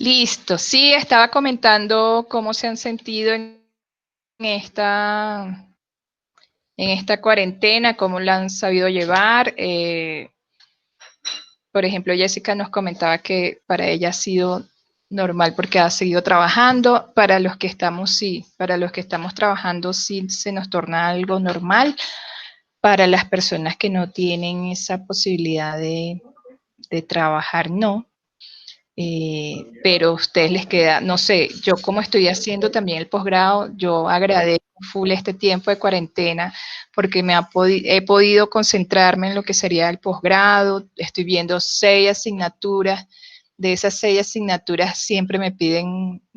Listo, sí, estaba comentando cómo se han sentido esta, en esta cuarentena, cómo la han sabido llevar. Por ejemplo, Jessica nos comentaba que para ella ha sido normal porque ha seguido trabajando. Para los que estamos, sí, para los que estamos trabajando, sí se nos torna algo normal. Para las personas que no tienen esa posibilidad de trabajar, no. Pero a ustedes les queda, no sé, yo como estoy haciendo también el posgrado, yo agradezco full este tiempo de cuarentena porque he podido concentrarme en lo que sería el posgrado, estoy viendo 6 asignaturas, de esas 6 asignaturas siempre me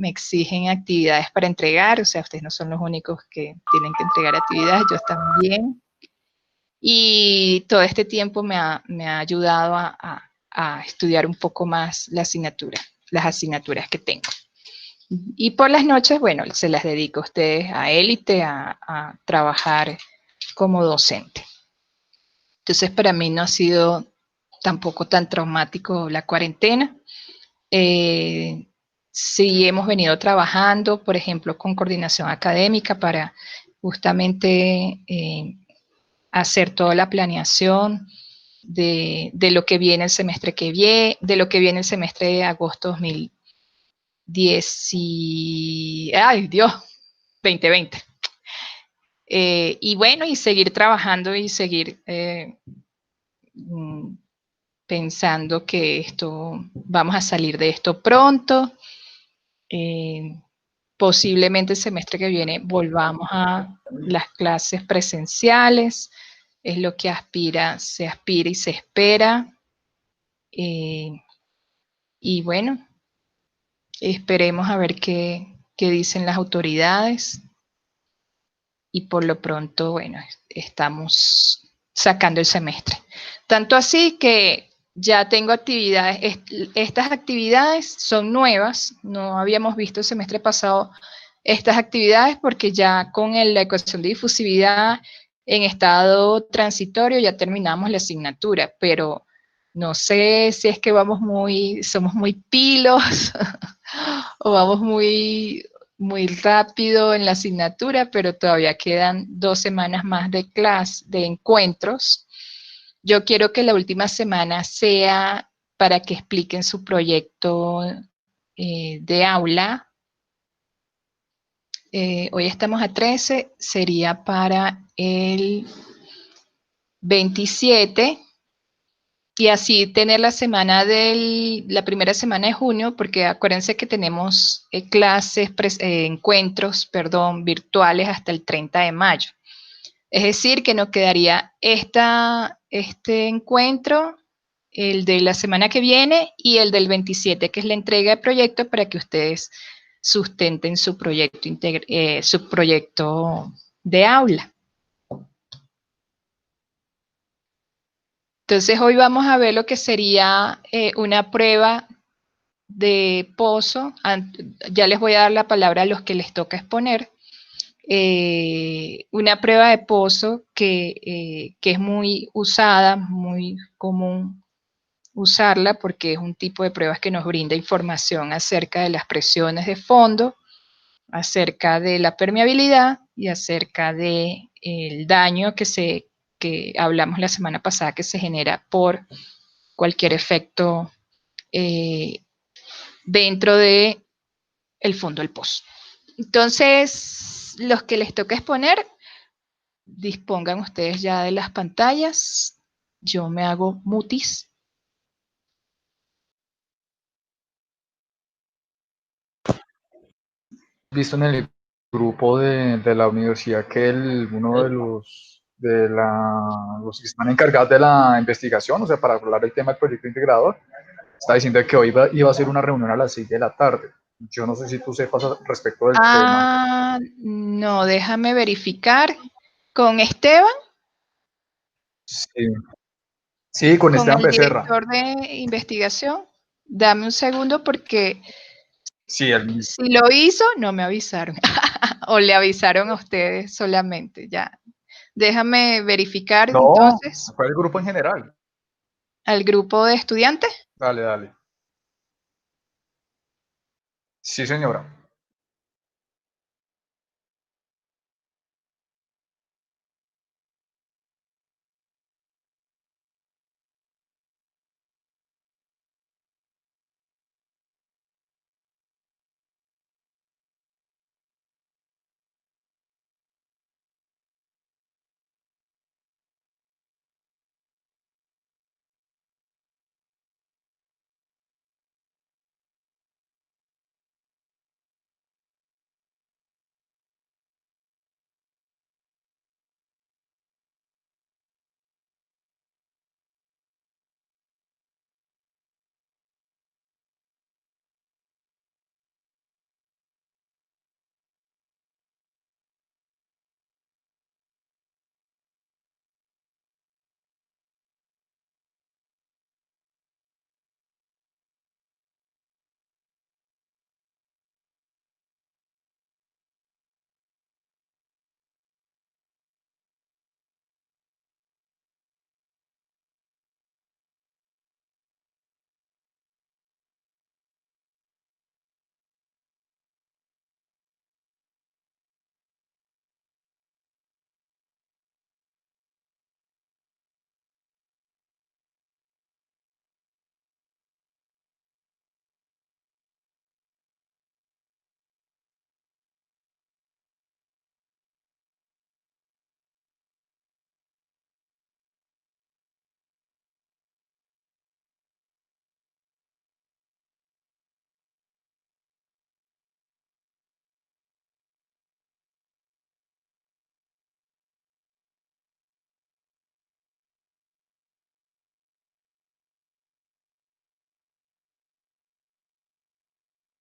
exigen actividades para entregar, o sea, ustedes no son los únicos que tienen que entregar actividades, yo también. Y todo este tiempo me ha ayudado a estudiar un poco más las asignaturas que tengo. Y por las noches, bueno, se las dedico a ustedes, a élite, a trabajar como docente. Entonces, para mí no ha sido tampoco tan traumático la cuarentena. Sí hemos venido trabajando, por ejemplo, con coordinación académica para justamente hacer toda la planeación de lo que viene el semestre que viene, de lo que viene el semestre de agosto 2010 ay Dios, 2020. Y bueno, y seguir trabajando y seguir pensando que vamos a salir de esto pronto. Posiblemente el semestre que viene volvamos a las clases presenciales, es lo que se aspira y se espera. Y bueno, esperemos a ver qué dicen las autoridades. Y por lo pronto, bueno, estamos sacando el semestre. Tanto así que ya tengo actividades, estas actividades son nuevas, no habíamos visto el semestre pasado estas actividades porque ya con la ecuación de difusividad en estado transitorio ya terminamos la asignatura, pero no sé si es que somos muy pilos o vamos muy rápido en la asignatura, pero todavía quedan 2 semanas más de clase, de encuentros. Yo quiero que la última semana sea para que expliquen su proyecto de aula. Hoy estamos a 13, sería para el 27 y así tener la primera semana de junio, porque acuérdense que tenemos encuentros, perdón, virtuales hasta el 30 de mayo. Es decir, que nos quedaría este encuentro, el de la semana que viene y el del 27, que es la entrega de proyecto para que ustedes sustenten su proyecto de aula. Entonces, hoy vamos a ver lo que sería una prueba de pozo. Ya les voy a dar la palabra a los que les toca exponer. Una prueba de pozo que es muy usada, muy común usarla porque es un tipo de pruebas que nos brinda información acerca de las presiones de fondo, acerca de la permeabilidad y acerca del daño que hablamos la semana pasada que se genera por cualquier efecto dentro de el fondo del pozo. Entonces, los que les toca exponer, dispongan ustedes ya de las pantallas. Yo me hago mutis. Visto en el grupo de la universidad que uno de los que están encargados de la investigación, o sea, para hablar del tema del proyecto integrador, está diciendo que hoy iba a ser una reunión a las 6 de la tarde. Yo no sé si tú sepas respecto del tema. No, déjame verificar. ¿Con Esteban? Sí, sí, con ¿Con Esteban el Becerra. director de investigación? Dame un segundo porque Sí, el mismo. si lo hizo, no me avisaron. O le avisaron a ustedes solamente, ya. Déjame verificar No, entonces fue el grupo en general. al grupo de estudiantes. Dale, dale. Sí, señora.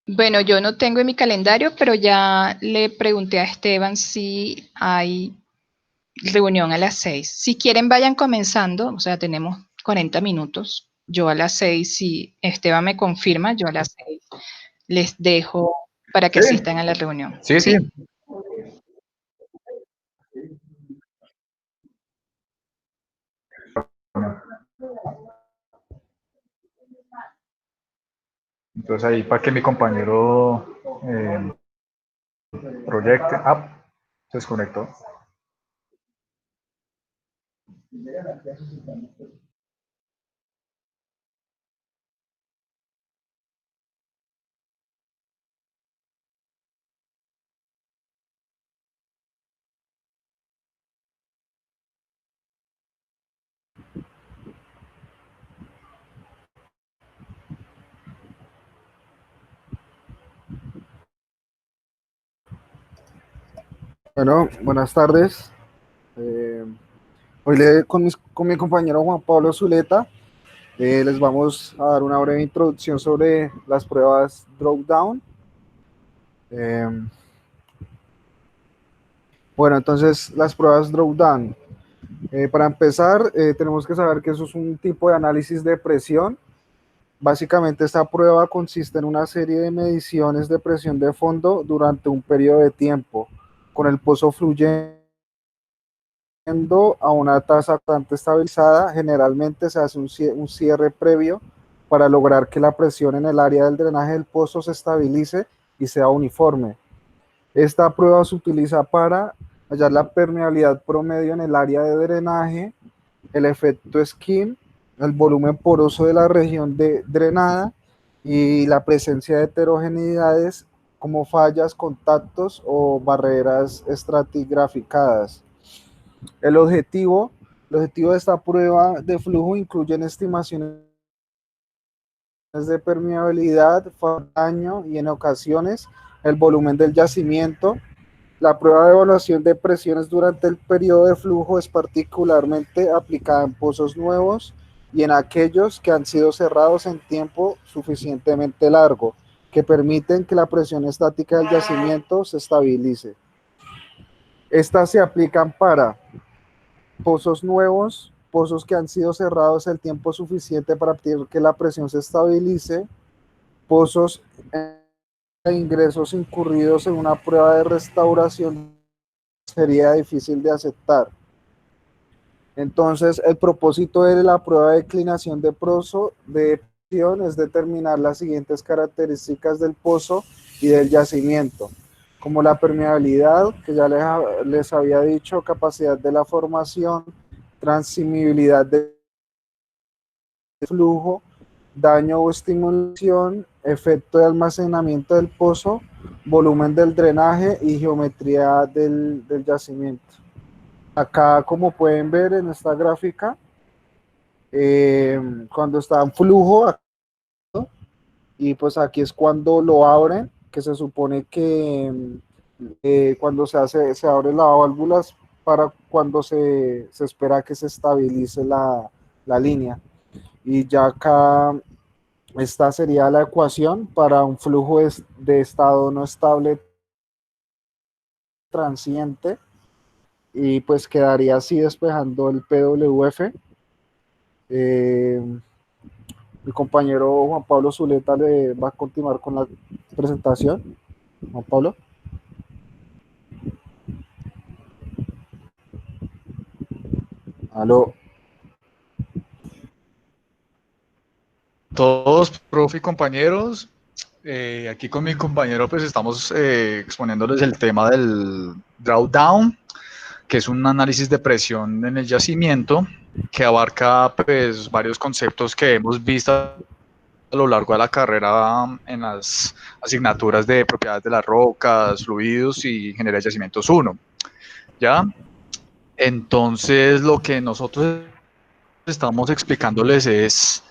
Bueno, yo no tengo en mi calendario, pero ya le pregunté a Esteban si hay reunión a las 6. Si quieren, vayan comenzando, o sea, tenemos 40 minutos. Yo a las 6, si Esteban me confirma, yo a las 6 les dejo para que Sí, asistan a la reunión. sí, sí. ¿Sí? Entonces ahí para que mi compañero proyecte. Ah, se desconectó. Bueno, buenas tardes. Eh, Hoy con mi compañero Juan Pablo Zuleta les vamos a dar una breve introducción sobre las pruebas Drawdown. Eh, bueno, entonces las pruebas Drawdown. Para empezar, tenemos que saber que eso es un tipo de análisis de presión. Básicamente esta prueba consiste en una serie de mediciones de presión de fondo durante un periodo de tiempo, con el pozo fluyendo a una tasa bastante estabilizada. Generalmente se hace un cierre previo para lograr que la presión en el área del drenaje del pozo se estabilice y sea uniforme. Esta prueba se utiliza para hallar la permeabilidad promedio en el área de drenaje, el efecto skin, el volumen poroso de la región drenada y la presencia de heterogeneidades como fallas, contactos o barreras estratigraficadas. El objetivo de esta prueba de flujo incluye estimaciones de permeabilidad, daño y en ocasiones el volumen del yacimiento. La prueba de evaluación de presiones durante el periodo de flujo es particularmente aplicada en pozos nuevos y en aquellos que han sido cerrados en tiempo suficientemente largo, que permiten que la presión estática del yacimiento se estabilice. Estas se aplican para pozos nuevos, pozos que han sido cerrados el tiempo suficiente para que la presión se estabilice, pozos e ingresos incurridos en una prueba de restauración sería difícil de aceptar. Entonces, el propósito de la prueba de declinación de pozo es determinar las siguientes características del pozo y del yacimiento, como la permeabilidad, que ya les había dicho, capacidad de la formación, transmisibilidad de flujo, daño o estimulación, efecto de almacenamiento del pozo, volumen del drenaje y geometría del yacimiento. Acá, como pueden ver en esta gráfica, cuando está en flujo, y pues aquí es cuando lo abren, que se supone que cuando se abre la válvula para cuando se espera que se estabilice la línea. Y ya acá esta sería la ecuación para un flujo de estado no estable transiente, y pues quedaría así despejando el PWF. Mi compañero Juan Pablo Zuleta le va a continuar con la presentación. Juan Pablo. Aló. Todos, profe y compañeros, aquí con mi compañero pues estamos exponiéndoles el tema del drawdown, que es un análisis de presión en el yacimiento que abarca pues varios conceptos que hemos visto a lo largo de la carrera en las asignaturas de propiedades de las rocas, fluidos y ingeniería de yacimientos 1, ¿ya? Entonces lo que nosotros estamos explicándoles es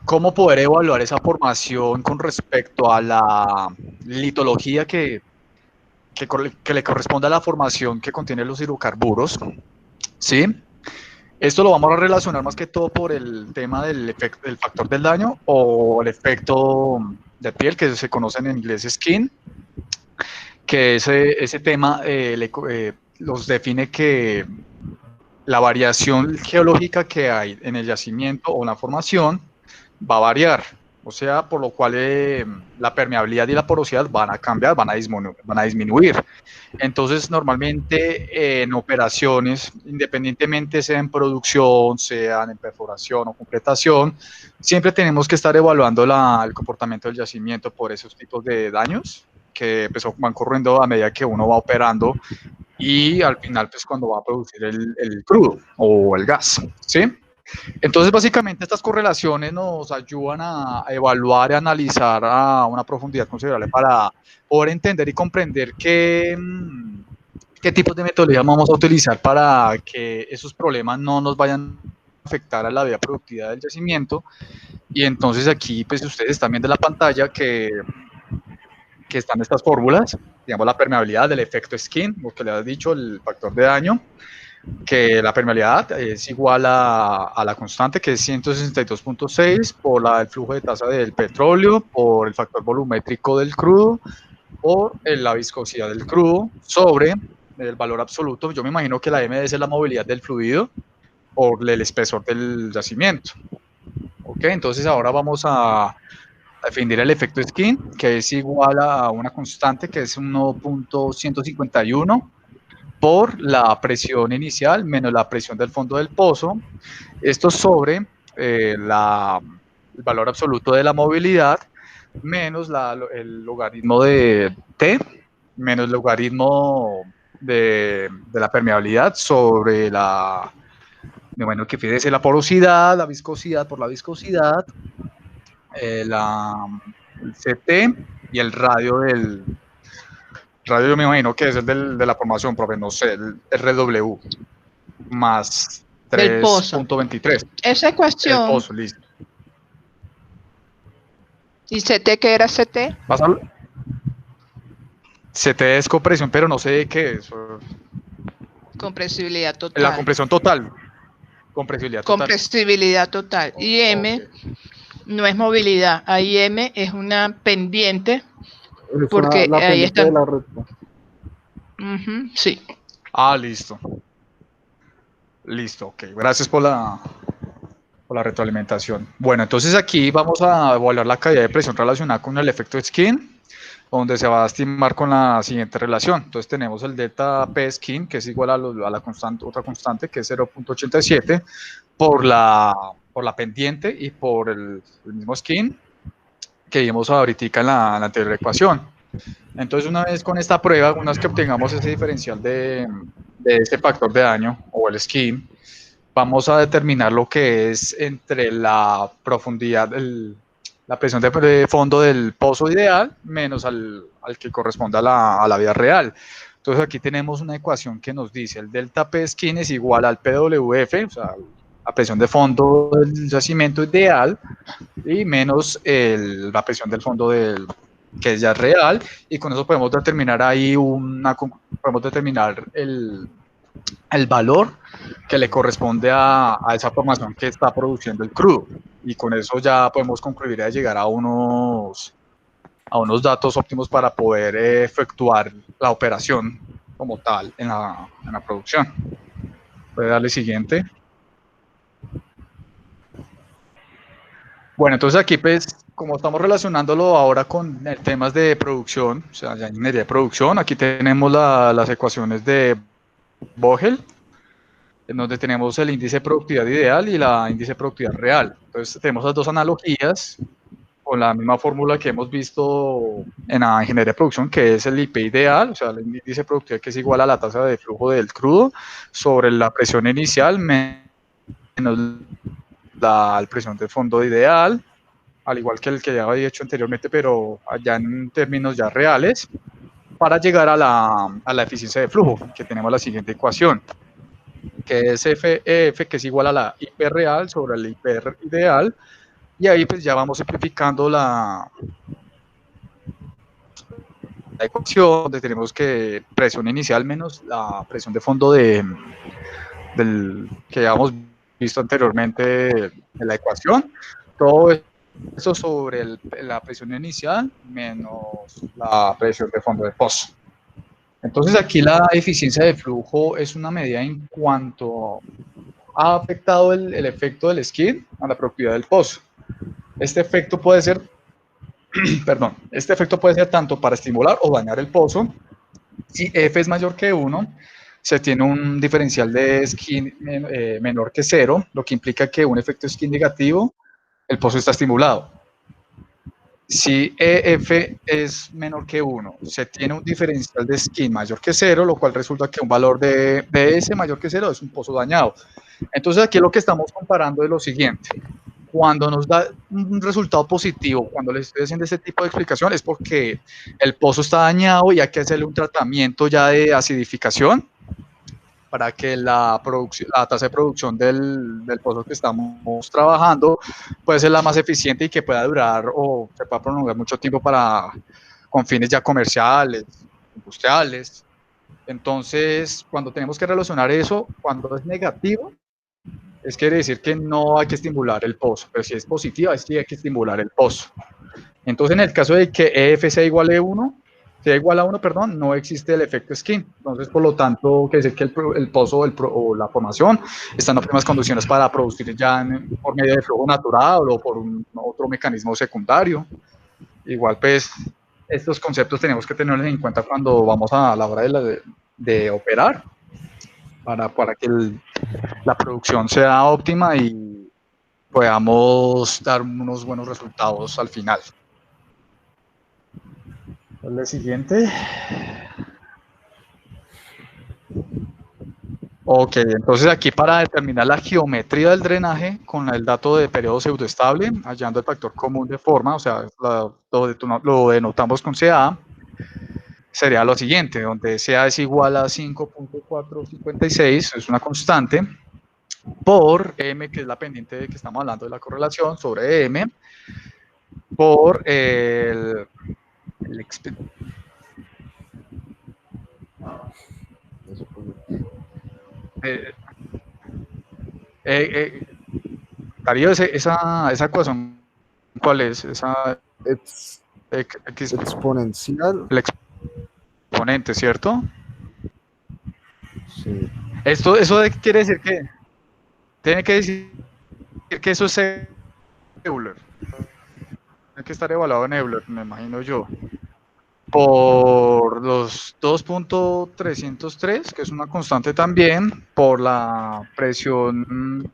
cómo poder evaluar esa formación con respecto a la litología que le corresponde a la formación que contiene los hidrocarburos, ¿sí? Esto lo vamos a relacionar más que todo por el tema del factor del daño o el efecto de piel, que se conoce en inglés skin, que ese tema los define que la variación geológica que hay en el yacimiento o en la formación va a variar, o sea, por lo cual la permeabilidad y la porosidad van a cambiar, van a disminuir. Entonces, normalmente en operaciones, independientemente sea en producción, sean en perforación o completación, siempre tenemos que estar evaluando el comportamiento del yacimiento por esos tipos de daños que pues, van corriendo a medida que uno va operando y al final, pues cuando va a producir el crudo o el gas, ¿sí? Entonces, básicamente, estas correlaciones nos ayudan a evaluar y analizar a una profundidad considerable para poder entender y comprender qué tipos de metodologías vamos a utilizar para que esos problemas no nos vayan a afectar a la vida productiva del yacimiento. Y entonces aquí, pues ustedes están viendo en la pantalla que están estas fórmulas, digamos la permeabilidad, del efecto skin, lo que le has dicho, el factor de daño, que la permeabilidad es igual a la constante, que es 162.6 por el flujo de tasa del petróleo, por el factor volumétrico del crudo, por la viscosidad del crudo, sobre el valor absoluto. Yo me imagino que la M es la movilidad del fluido por el espesor del yacimiento. Ok, entonces ahora vamos a definir el efecto skin, que es igual a una constante que es 1.151 por la presión inicial menos la presión del fondo del pozo, esto sobre el valor absoluto de la movilidad menos el logaritmo de T menos el logaritmo de la permeabilidad sobre bueno, que fíjese la porosidad, la viscosidad por la viscosidad, el CT y el radio yo me imagino que es el de la formación, profe, no sé, el RW más Del pozo. 3.23. Esa El ecuación. pozo, listo. ¿Y CT qué era CT? CT es compresión, pero no sé qué es. Compresibilidad total. La compresión total. Compresibilidad total. Compresibilidad total. Y M no es movilidad. Ahí M es una pendiente. Es porque la ahí pendiente está. de la recta. Sí. Listo. Listo, ok. Gracias por la retroalimentación. Bueno, entonces aquí vamos a evaluar la caída de presión relacionada con el efecto skin, donde se va a estimar con la siguiente relación. Entonces tenemos el delta P skin, que es igual a la constante, otra constante, que es 0.87, por por la pendiente y por el mismo skin que vimos ahorita en la anterior ecuación. Entonces, una vez con esta prueba, una vez que obtengamos ese diferencial de ese factor de daño o el skin, vamos a determinar lo que es entre la profundidad, la presión de fondo del pozo ideal menos al que corresponde a la vida real. Entonces aquí tenemos una ecuación que nos dice el delta P skin es igual al PWF, o sea, la presión de fondo del yacimiento ideal, y menos la presión del fondo que es ya real, y con eso podemos determinar ahí podemos determinar el valor que le corresponde a esa formación que está produciendo el crudo, y con eso ya podemos concluir a llegar a unos datos óptimos para poder efectuar la operación como tal en la producción. Puede darle siguiente. Bueno, entonces aquí pues, como estamos relacionándolo ahora con temas de producción, o sea, ya ingeniería de producción, aquí tenemos las ecuaciones de Vogel, en donde tenemos el índice de productividad ideal y la índice de productividad real. Entonces tenemos las dos analogías con la misma fórmula que hemos visto en la ingeniería de producción, que es el IP ideal, o sea, el índice de productividad que es igual a la tasa de flujo del crudo sobre la presión inicial menos la presión de fondo ideal, al igual que el que ya había hecho anteriormente, pero allá en términos ya reales, para llegar a la eficiencia de flujo, que tenemos la siguiente ecuación, que es FEF, que es igual a la IP real sobre el IP ideal, y ahí pues ya vamos simplificando la ecuación, donde tenemos que presión inicial menos la presión de fondo que ya hemos visto anteriormente en la ecuación. Todo eso sobre la presión inicial menos la presión de fondo del pozo. Entonces aquí la eficiencia de flujo es una medida en cuanto ha afectado el efecto del skin a la propiedad del pozo. Este efecto puede ser este efecto puede ser tanto para estimular o dañar el pozo. Si F es mayor que 1, se tiene un diferencial de skin menor que 0, lo que implica que un efecto skin negativo, el pozo está estimulado. Si EF es menor que 1, se tiene un diferencial de skin mayor que 0, lo cual resulta que un valor de S mayor que 0 es un pozo dañado. Entonces aquí lo que estamos comparando es lo siguiente. Cuando nos da un resultado positivo, cuando les estoy haciendo este tipo de explicación, es porque el pozo está dañado y hay que hacerle un tratamiento ya de acidificación para que la tasa de producción del pozo que estamos trabajando pueda ser la más eficiente y que pueda durar o se pueda prolongar mucho tiempo con fines ya comerciales, industriales. Entonces, cuando tenemos que relacionar eso, cuando es negativo, quiere decir que no hay que estimular el pozo, pero si es positiva, sí hay que estimular el pozo. Entonces, en el caso de que EF sea igual a 1, no existe el efecto skin. Entonces, por lo tanto, quiere decir que el pozo o la formación está en óptimas condiciones para producir ya por medio de flujo natural o por otro mecanismo secundario. Igual, pues, estos conceptos tenemos que tenerlos en cuenta cuando vamos a la hora de operar, para que la producción sea óptima y podamos dar unos buenos resultados al final. El siguiente. Ok, entonces aquí para determinar la geometría del drenaje con el dato de periodo pseudoestable, hallando el factor común de forma, o sea, lo denotamos con CA, sería lo siguiente, donde CA es igual a 5.456, es una constante, por M, que es la pendiente de que estamos hablando de la correlación, sobre M, por Darío, esa ecuación, ¿cuál es? Esa exponencial. El exponente, ¿cierto? Sí. Eso quiere decir que tiene que decir que eso es Euler. Tiene que estar evaluado en Euler, me imagino yo. Por los 2.303, que es una constante también, por la presión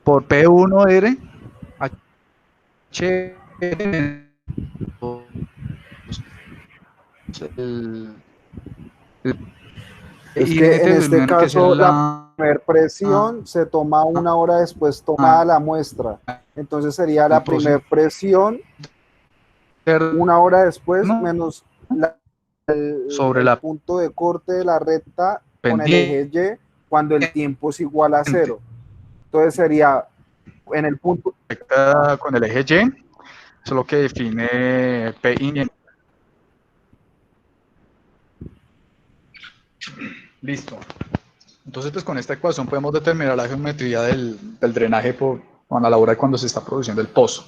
por P1R, H, el, Es y que en este que es caso la primera presión se toma una hora después tomada la muestra. Entonces sería el la primera presión una hora después interno menos sobre el la punto de corte de la recta con el eje pendiente Y cuando el tiempo es igual a cero. Entonces sería en el punto. con el eje Y, eso es lo que define P in. Listo. Entonces, pues con esta ecuación podemos determinar la geometría del drenaje a la hora de cuando se está produciendo el pozo.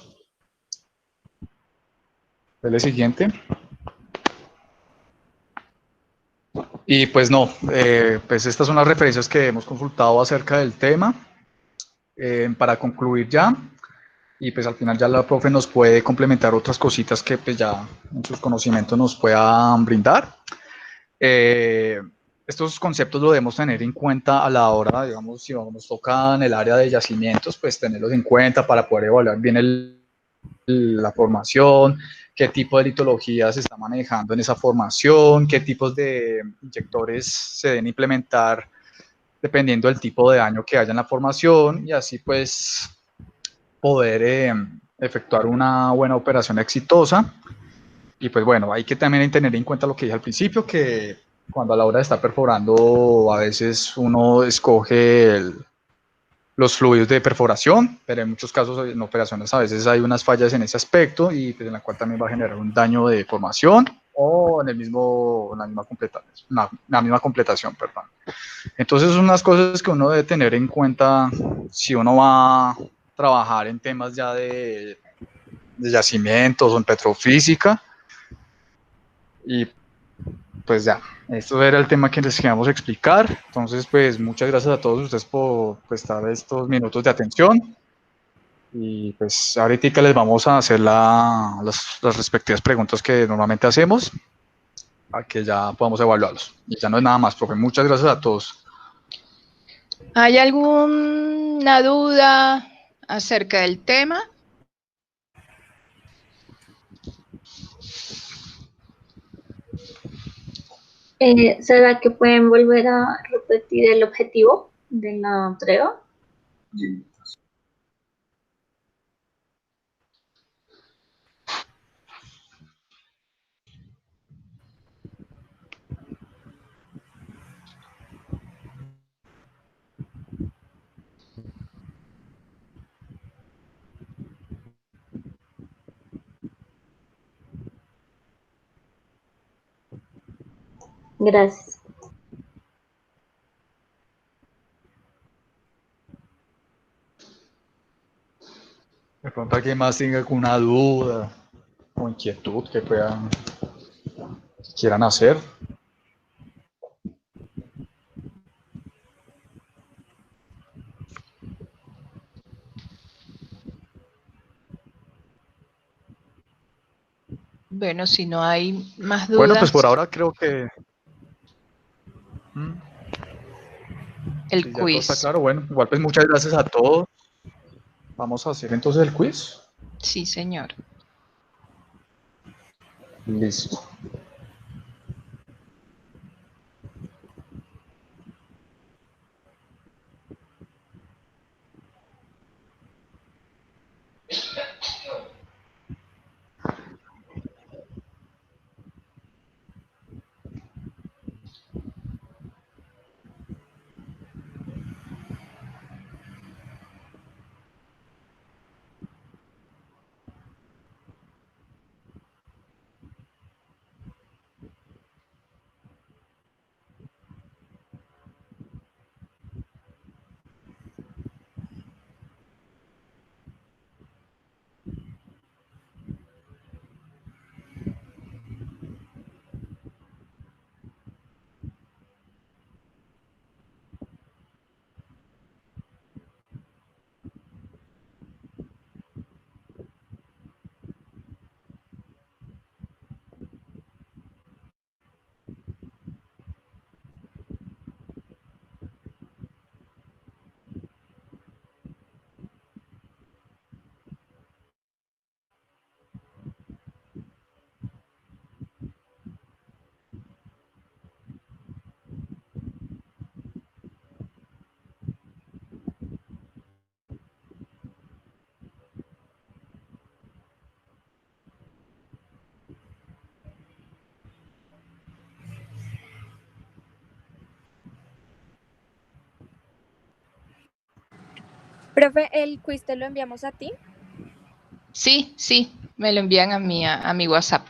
El siguiente. Y pues no, pues estas son las referencias que hemos consultado acerca del tema. Para concluir ya, y pues al final ya la profe nos puede complementar otras cositas que pues ya en sus conocimientos nos puedan brindar. Eh, Estos conceptos lo debemos tener en cuenta a la hora, digamos, si nos toca en el área de yacimientos, pues tenerlos en cuenta para poder evaluar bien la formación, qué tipo de litología se está manejando en esa formación, qué tipos de inyectores se deben implementar dependiendo del tipo de daño que haya en la formación y así pues poder efectuar una buena operación exitosa. Y pues bueno, hay que también tener en cuenta lo que dije al principio, que cuando a la hora de estar perforando a veces uno escoge los fluidos de perforación, pero en muchos casos en operaciones a veces hay unas fallas en ese aspecto y pues en la cual también va a generar un daño de formación o en la misma completación, perdón. Entonces son unas cosas que uno debe tener en cuenta si uno va a trabajar en temas ya de yacimientos o en petrofísica. Y pues ya, esto era el tema que les queríamos explicar. Entonces, pues muchas gracias a todos ustedes por prestar estos minutos de atención. Y pues ahorita les vamos a hacer las respectivas preguntas que normalmente hacemos para que ya podamos evaluarlos. Y ya no es nada más, profe. Muchas gracias a todos. ¿Hay alguna duda acerca del tema? ¿Será que pueden volver a repetir el objetivo de la entrega? Gracias. De pronto alguien más tenga alguna duda o inquietud que quieran hacer. Bueno, si no hay más Bueno, pues por dudas, ahora creo que el sí, ya todo está quiz. claro. Bueno, igual pues muchas gracias a todos. Vamos a hacer entonces el quiz. Sí, señor. Listo. Profe, ¿el quiz te lo enviamos a ti? Sí, sí, me lo envían a mi WhatsApp.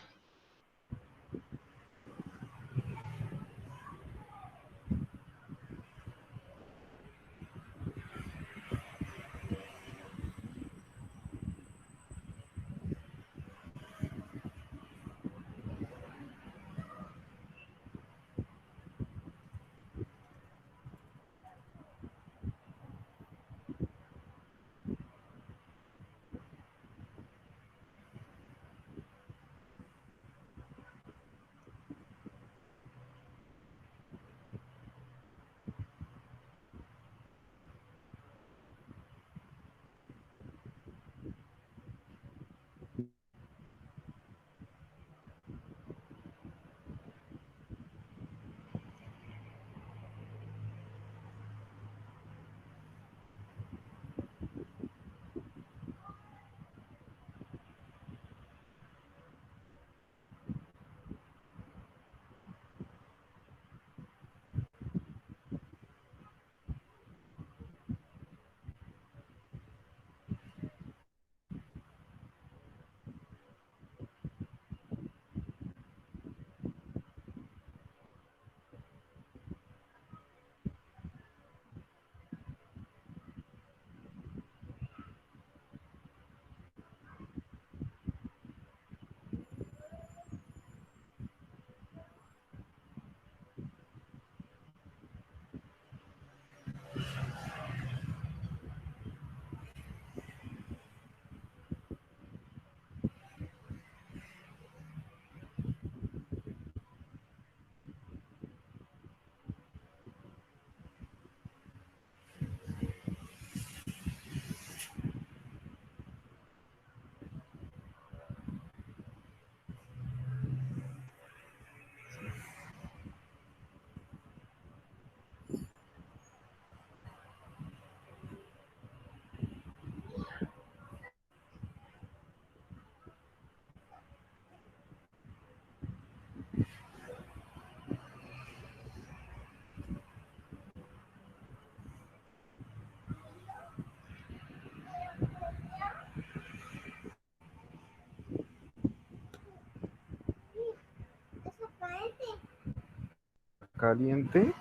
Caliente.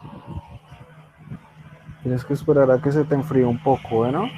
Tienes que esperar a que se te enfríe un poco, bueno.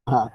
Ajá.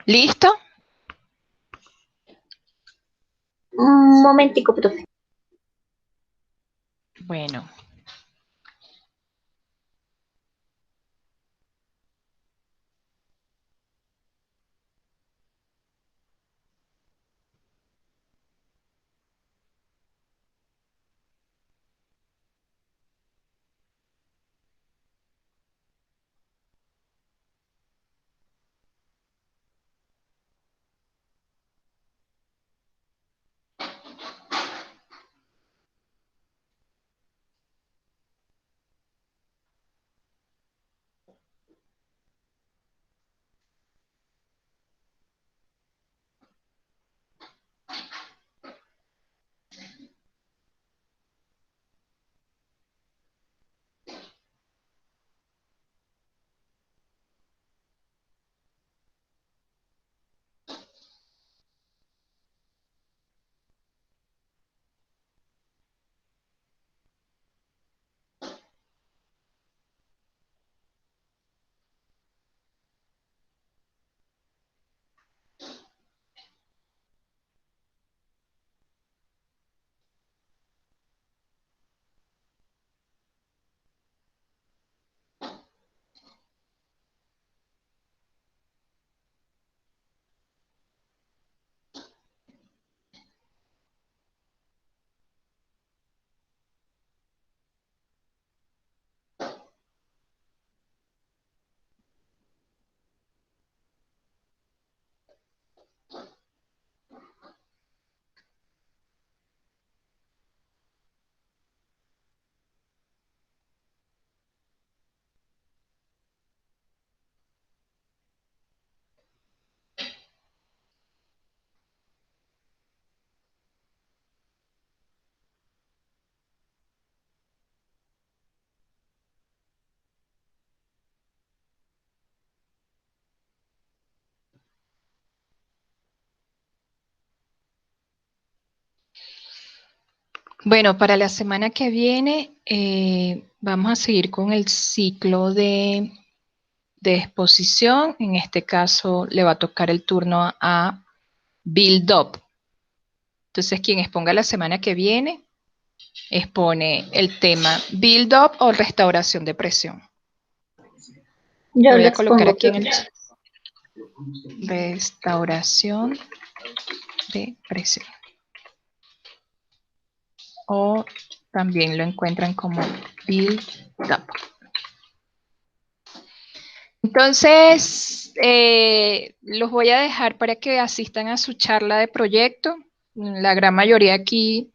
¿Listo? Un momentico, profe. Bueno. Bueno, para la semana que viene vamos a seguir con el ciclo de exposición. En este caso le va a tocar el turno a Build Up. Entonces, quien exponga la semana que viene, expone el tema Build Up o restauración de presión. Yo Lo voy lo a colocar expongo. aquí en el chat. Restauración de presión. O también lo encuentran como Build Up. Entonces, los voy a dejar para que asistan a su charla de proyecto. La gran mayoría aquí,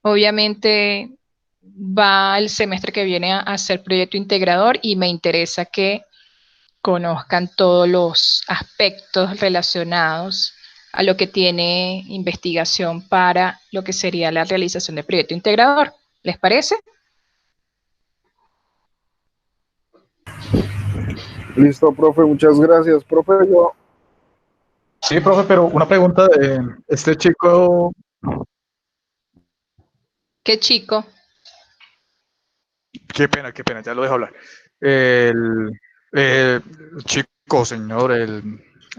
obviamente, va el semestre que viene a hacer proyecto integrador y me interesa que conozcan todos los aspectos relacionados a lo que tiene investigación para lo que sería la realización de proyecto integrador. ¿Les parece? Listo, profe, muchas gracias. Profe, yo, Sí, profe, pero una pregunta de este chico, Qué chico. qué pena, ya lo dejo hablar. El, eh, chico, señor,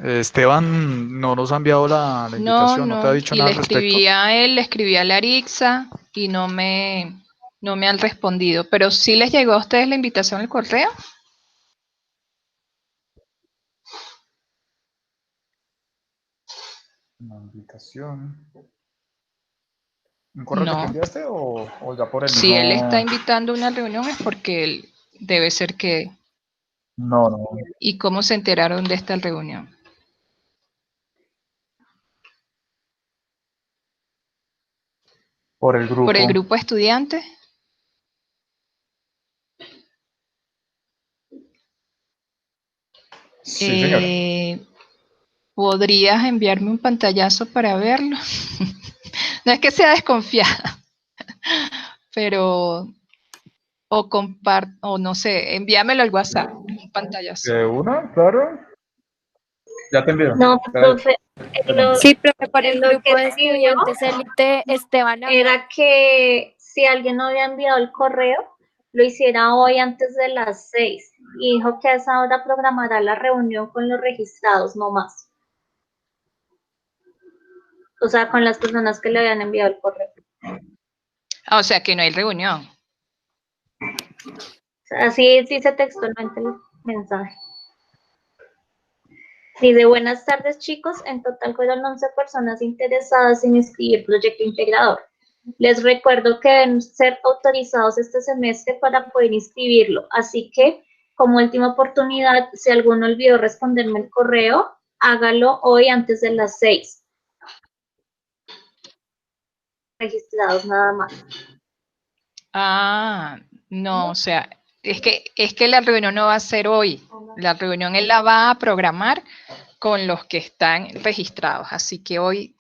Esteban no nos ha enviado la No, invitación, ¿no te ha no. dicho Y nada le al respecto? escribí a él, le escribí a Larixa y no me han respondido. Pero sí les llegó a ustedes la invitación al correo. Una invitación. ¿Un correo que tú No. enviaste o ya por el Si él está mismo? invitando a una reunión es porque él debe ser que... No, no, ¿Y cómo se enteraron de esta reunión? por el ¿Por el grupo. grupo de estudiantes? Sí, señora. ¿Podrías enviarme un pantallazo para verlo? No es que sea desconfiada, pero o no sé, envíamelo al WhatsApp, un pantallazo. ¿De una? Claro. Ya te envío. No, profe, Te mando. Sí, profe, por el en lo que grupo de escribió estudiantes élite Esteban había. era que si alguien no había enviado el correo, lo hiciera hoy antes de las 6. Y dijo que a esa hora programará la reunión con los registrados, no más. O sea, con las personas que le habían enviado el correo. O sea que no hay reunión. O sea, así dice textualmente el mensaje. Dice, buenas tardes chicos, en total fueron 11 personas interesadas en inscribir proyecto integrador. Les recuerdo que deben ser autorizados este semestre para poder inscribirlo, así que como última oportunidad, si alguno olvidó responderme el correo, hágalo hoy antes de las 6. Registrados nada más. Ah, no, o sea, es que la reunión no va a ser hoy. La reunión él la va a programar con los que están registrados. Así que hoy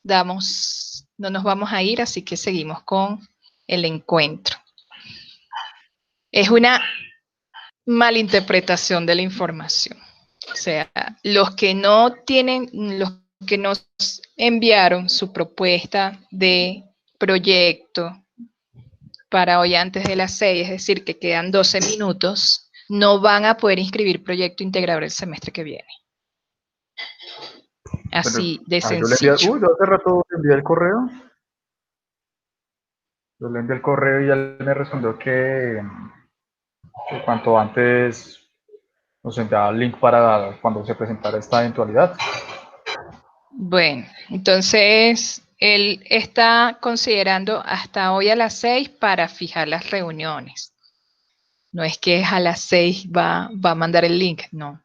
no nos vamos a ir, así que seguimos con el encuentro. Es una malinterpretación de la información. O sea, los que no enviaron su propuesta de proyecto para hoy antes de las 6, es decir, que quedan 12 minutos, no van a poder inscribir proyecto integrador el semestre que viene. Pero, Así de yo le envié, sencillo. yo hace rato le envié el correo. Yo le envié el correo y él me respondió que cuanto antes nos enviaba el link para cuando se presentara esta eventualidad. Bueno, entonces él está considerando hasta hoy a las 6 para fijar las reuniones. No es que a las 6 va a mandar el link, no.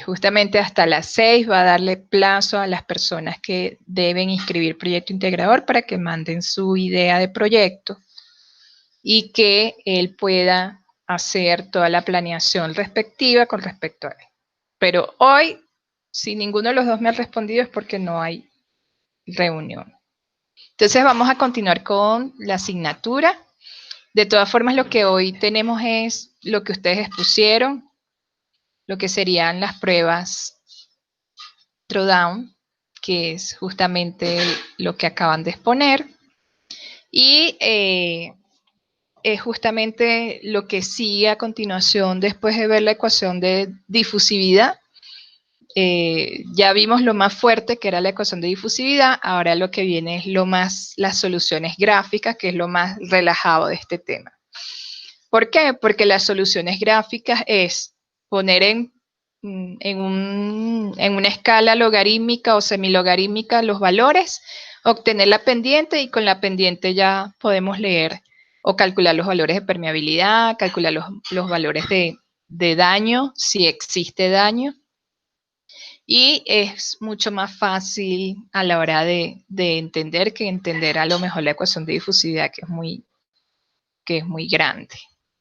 Justamente hasta las 6 va a darle plazo a las personas que deben inscribir proyecto integrador para que manden su idea de proyecto y que él pueda hacer toda la planeación respectiva con respecto a él. Pero hoy, si ninguno de los dos me ha respondido, es porque no hay reunión. Entonces vamos a continuar con la asignatura. De todas formas, lo que hoy tenemos es lo que ustedes expusieron, lo que serían las pruebas Drawdown, que es justamente lo que acaban de exponer. Y es justamente lo que sigue a continuación después de ver la ecuación de difusividad. Ya vimos lo más fuerte, que era la ecuación de difusividad. Ahora lo que viene es las soluciones gráficas, que es lo más relajado de este tema. ¿Por qué? Porque las soluciones gráficas es poner en una escala logarítmica o semilogarítmica los valores, obtener la pendiente, y con la pendiente ya podemos leer o calcular los valores de permeabilidad, calcular los valores de daño, si existe daño. Y es mucho más fácil a la hora de entender que entender a lo mejor la ecuación de difusividad, que es muy grande,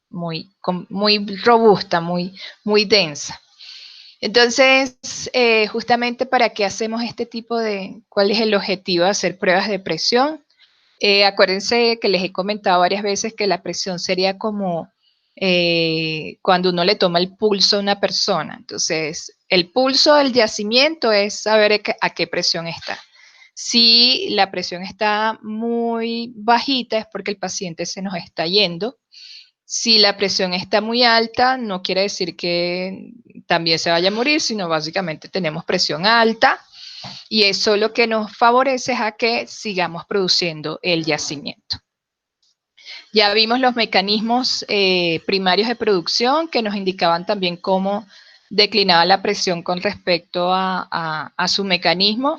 muy robusta, muy densa. Entonces, justamente, ¿para qué hacemos este tipo cuál es el objetivo de hacer pruebas de presión? Acuérdense que les he comentado varias veces que la presión sería como cuando uno le toma el pulso a una persona. Entonces, el pulso del yacimiento es saber a qué presión está. Si la presión está muy bajita es porque el paciente se nos está yendo. Si la presión está muy alta, no quiere decir que también se vaya a morir, sino básicamente tenemos presión alta, y eso lo que nos favorece es a que sigamos produciendo el yacimiento. Ya vimos los mecanismos primarios de producción, que nos indicaban también cómo declinaba la presión con respecto a su mecanismo.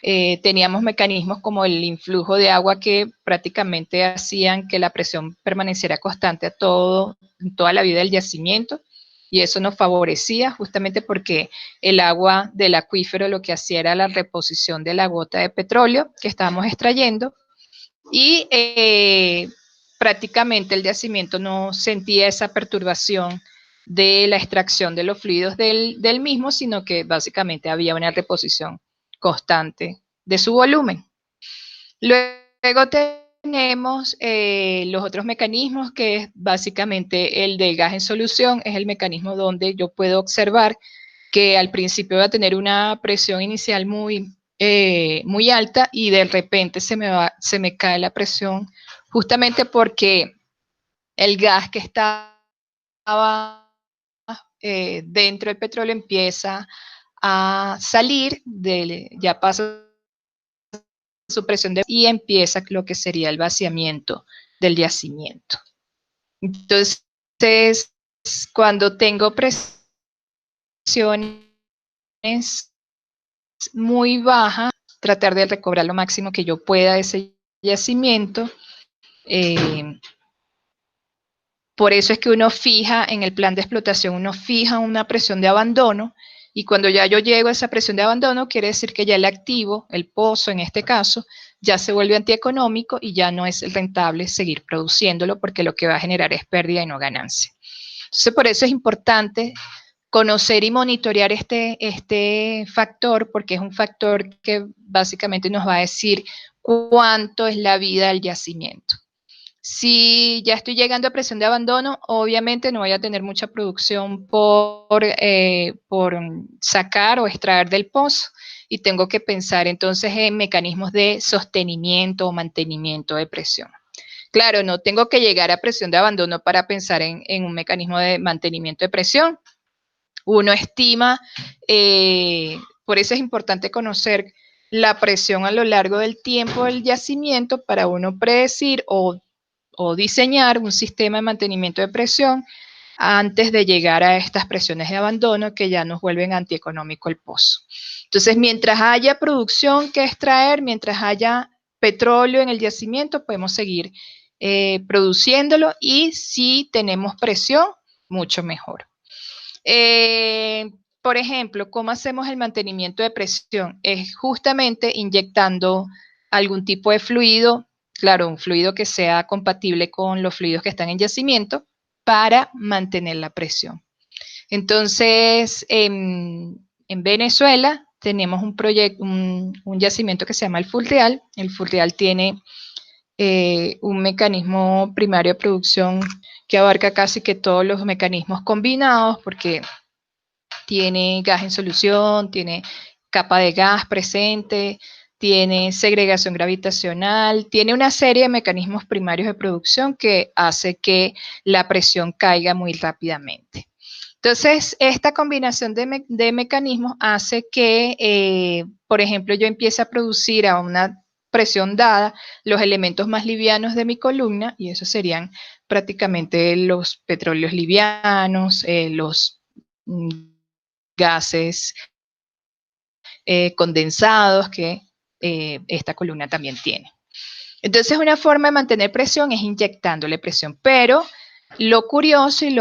Teníamos mecanismos como el influjo de agua, que prácticamente hacían que la presión permaneciera constante en toda la vida del yacimiento, y eso nos favorecía justamente porque el agua del acuífero lo que hacía era la reposición de la gota de petróleo que estábamos extrayendo, y prácticamente el yacimiento no sentía esa perturbación de la extracción de los fluidos del mismo, sino que básicamente había una reposición constante de su volumen. Luego tenemos los otros mecanismos, que es básicamente el del gas en solución. Es el mecanismo donde yo puedo observar que al principio va a tener una presión inicial muy alta, y de repente se me cae la presión, justamente porque el gas que estaba dentro del petróleo empieza a salir, ya pasa su presión y empieza lo que sería el vaciamiento del yacimiento. Entonces, cuando tengo presiones muy bajas, tratar de recobrar lo máximo que yo pueda de ese yacimiento. Por eso es que uno fija en el plan de explotación, uno fija una presión de abandono, y cuando ya yo llego a esa presión de abandono, quiere decir que ya el activo, el pozo en este caso, ya se vuelve antieconómico y ya no es rentable seguir produciéndolo, porque lo que va a generar es pérdida y no ganancia. Entonces, por eso es importante conocer y monitorear este factor, porque es un factor que básicamente nos va a decir cuánto es la vida del yacimiento. Si ya estoy llegando a presión de abandono, obviamente no voy a tener mucha producción por sacar o extraer del pozo, y tengo que pensar entonces en mecanismos de sostenimiento o mantenimiento de presión. Claro, no tengo que llegar a presión de abandono para pensar en un mecanismo de mantenimiento de presión. Uno estima, por eso es importante conocer la presión a lo largo del tiempo del yacimiento, para uno predecir o diseñar un sistema de mantenimiento de presión antes de llegar a estas presiones de abandono que ya nos vuelven antieconómico el pozo. Entonces, mientras haya producción que extraer, mientras haya petróleo en el yacimiento, podemos seguir produciéndolo, y si tenemos presión, mucho mejor. Por ejemplo, ¿cómo hacemos el mantenimiento de presión? Es justamente inyectando algún tipo de fluido, claro, un fluido que sea compatible con los fluidos que están en yacimiento, para mantener la presión. Entonces, en Venezuela tenemos un proyecto, un yacimiento que se llama el Furreal. El Furreal tiene un mecanismo primario de producción que abarca casi que todos los mecanismos combinados, porque tiene gas en solución, tiene capa de gas presente, tiene segregación gravitacional, tiene una serie de mecanismos primarios de producción que hace que la presión caiga muy rápidamente. Entonces, esta combinación de mecanismos hace que, por ejemplo, yo empiece a producir a una presión dada los elementos más livianos de mi columna, y esos serían prácticamente los petróleos livianos, los gases condensados que esta columna también tiene. Entonces, una forma de mantener presión es inyectándole presión, pero lo curioso y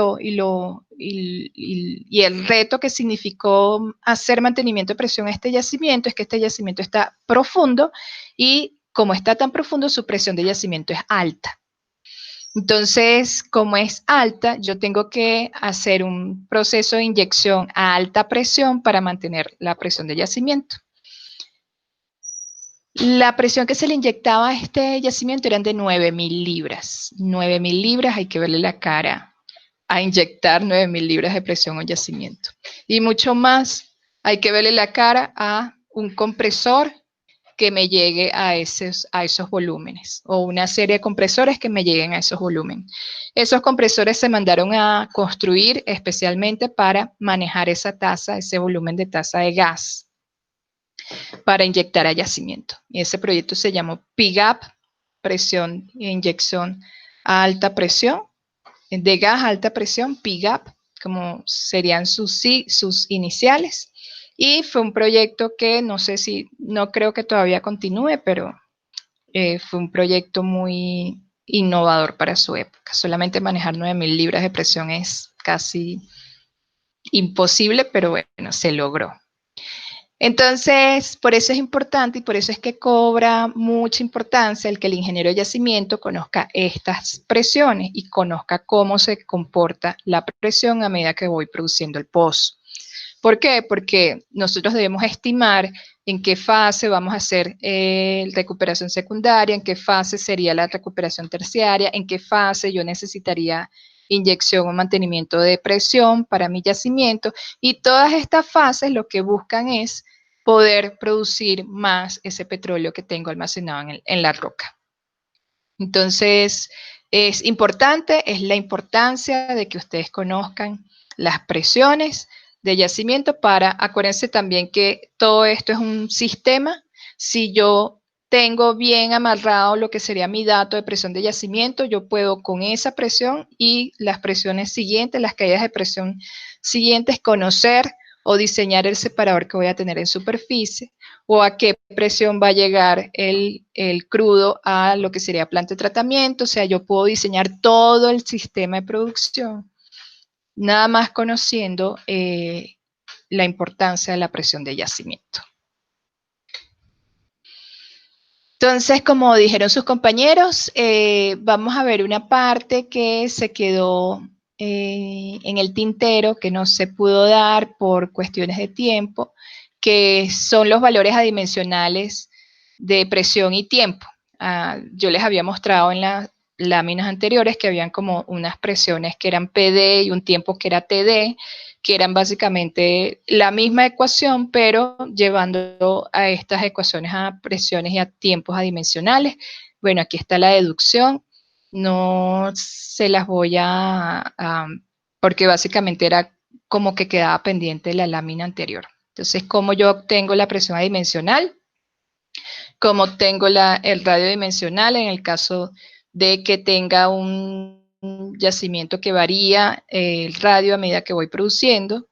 el reto que significó hacer mantenimiento de presión a este yacimiento es que este yacimiento está profundo y como está tan profundo, su presión de yacimiento es alta. Entonces, como es alta, yo tengo que hacer un proceso de inyección a alta presión para mantener la presión de yacimiento. La presión que se le inyectaba a este yacimiento eran de 9.000 libras. 9.000 libras, hay que verle la cara a inyectar 9.000 libras de presión a un yacimiento. Y mucho más, hay que verle la cara a un compresor que me llegue a esos volúmenes, o una serie de compresores que me lleguen a esos volúmenes. Esos compresores se mandaron a construir especialmente para manejar esa tasa, ese volumen de tasa de gas, para inyectar a yacimiento. Y ese proyecto se llamó PGAP, presión e inyección a alta presión, de gas a alta presión, PGAP, como serían sus iniciales. Y fue un proyecto que no creo que todavía continúe, pero fue un proyecto muy innovador para su época. Solamente manejar 9.000 libras de presión es casi imposible, pero bueno, se logró. Entonces, por eso es importante y por eso es que cobra mucha importancia el que el ingeniero de yacimiento conozca estas presiones y conozca cómo se comporta la presión a medida que voy produciendo el pozo. ¿Por qué? Porque nosotros debemos estimar en qué fase vamos a hacer recuperación secundaria, en qué fase sería la recuperación terciaria, en qué fase yo necesitaría inyección o mantenimiento de presión para mi yacimiento, y todas estas fases lo que buscan es poder producir más ese petróleo que tengo almacenado en la roca. Entonces, es importante, es la importancia de que ustedes conozcan las presiones de yacimiento acuérdense también que todo esto es un sistema. Si yo tengo bien amarrado lo que sería mi dato de presión de yacimiento, yo puedo con esa presión y las presiones siguientes, las caídas de presión siguientes, conocer o diseñar el separador que voy a tener en superficie, o a qué presión va a llegar el crudo a lo que sería planta de tratamiento. O sea, yo puedo diseñar todo el sistema de producción, nada más conociendo la importancia de la presión de yacimiento. Entonces, como dijeron sus compañeros, vamos a ver una parte que se quedó en el tintero, que no se pudo dar por cuestiones de tiempo, que son los valores adimensionales de presión y tiempo. Yo les había mostrado en las láminas anteriores que habían como unas presiones que eran PD y un tiempo que era TD, que eran básicamente la misma ecuación, pero llevando a estas ecuaciones a presiones y a tiempos adimensionales. Bueno, aquí está la deducción. No se las voy porque básicamente era como que quedaba pendiente de la lámina anterior. Entonces, ¿cómo yo obtengo la presión adimensional? ¿Cómo obtengo el radio dimensional en el caso de que tenga un yacimiento que varía el radio a medida que voy produciendo?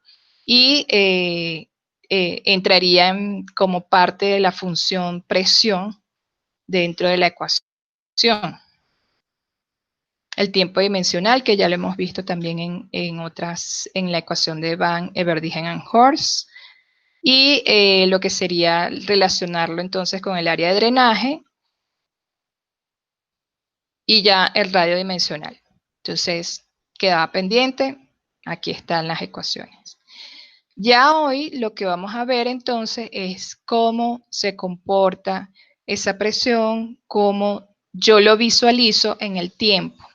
Y entraría como parte de la función presión dentro de la ecuación. El tiempo dimensional, que ya lo hemos visto también en la ecuación de Van Everdigen and Horst. Y lo que sería relacionarlo entonces con el área de drenaje y ya el radio dimensional. Entonces, quedaba pendiente, aquí están las ecuaciones. Ya hoy lo que vamos a ver entonces es cómo se comporta esa presión, cómo yo lo visualizo en el tiempo.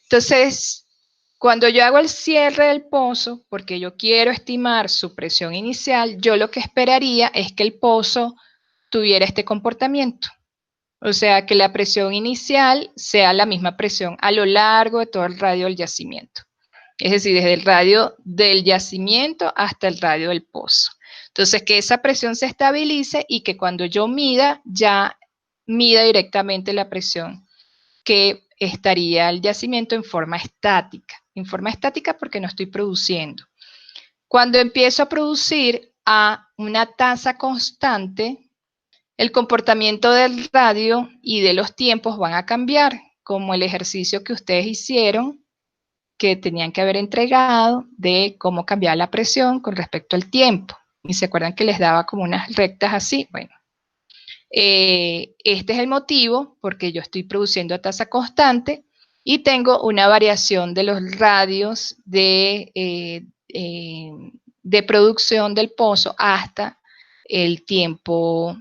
Entonces, cuando yo hago el cierre del pozo, porque yo quiero estimar su presión inicial, yo lo que esperaría es que el pozo tuviera este comportamiento. O sea, que la presión inicial sea la misma presión a lo largo de todo el radio del yacimiento. Es decir, desde el radio del yacimiento hasta el radio del pozo. Entonces, que esa presión se estabilice y que cuando yo mida, ya mida directamente la presión que estaría el yacimiento en forma estática. En forma estática porque no estoy produciendo. Cuando empiezo a producir a una tasa constante, el comportamiento del radio y de los tiempos van a cambiar, como el ejercicio que ustedes hicieron, que tenían que haber entregado de cómo cambiar la presión con respecto al tiempo. Y se acuerdan que les daba como unas rectas así. Bueno, este es el motivo porque yo estoy produciendo a tasa constante y tengo una variación de los radios de producción del pozo hasta el tiempo.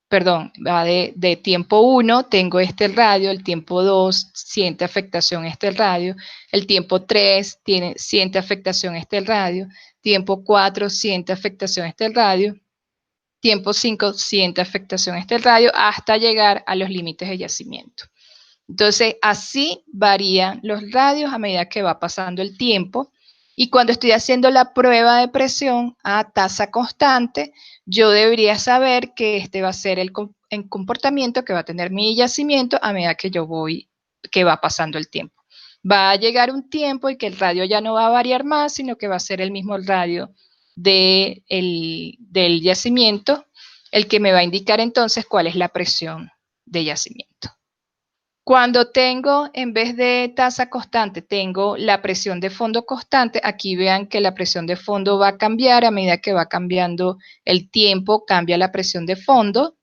Perdón, va de tiempo 1, tengo este radio, el tiempo 2 siente afectación este radio, el tiempo 3 siente afectación este radio, tiempo 4 siente afectación este radio, tiempo 5 siente afectación este radio, hasta llegar a los límites de yacimiento. Entonces, así varían los radios a medida que va pasando el tiempo, y cuando estoy haciendo la prueba de presión a tasa constante, yo debería saber que este va a ser el comportamiento que va a tener mi yacimiento a medida que va pasando el tiempo. Va a llegar un tiempo y que el radio ya no va a variar más, sino que va a ser el mismo radio del yacimiento, el que me va a indicar entonces cuál es la presión de yacimiento. Cuando tengo, en vez de tasa constante, tengo la presión de fondo constante, aquí vean que la presión de fondo va a cambiar a medida que va cambiando el tiempo, cambia la presión de fondo.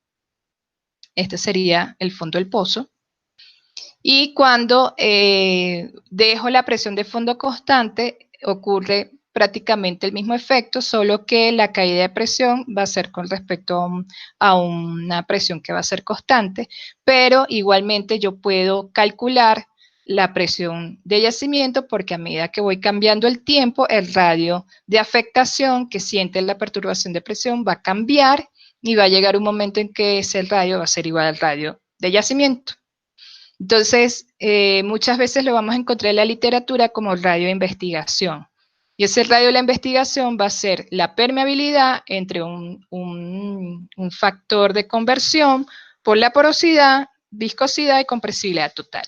Este sería el fondo del pozo. Y cuando dejo la presión de fondo constante, ocurre prácticamente el mismo efecto, solo que la caída de presión va a ser con respecto a una presión que va a ser constante, pero igualmente yo puedo calcular la presión de yacimiento porque a medida que voy cambiando el tiempo, el radio de afectación que siente la perturbación de presión va a cambiar y va a llegar un momento en que ese radio va a ser igual al radio de yacimiento. Entonces, muchas veces lo vamos a encontrar en la literatura como radio de investigación. Y ese radio de la investigación va a ser la permeabilidad entre un factor de conversión por la porosidad, viscosidad y compresibilidad total.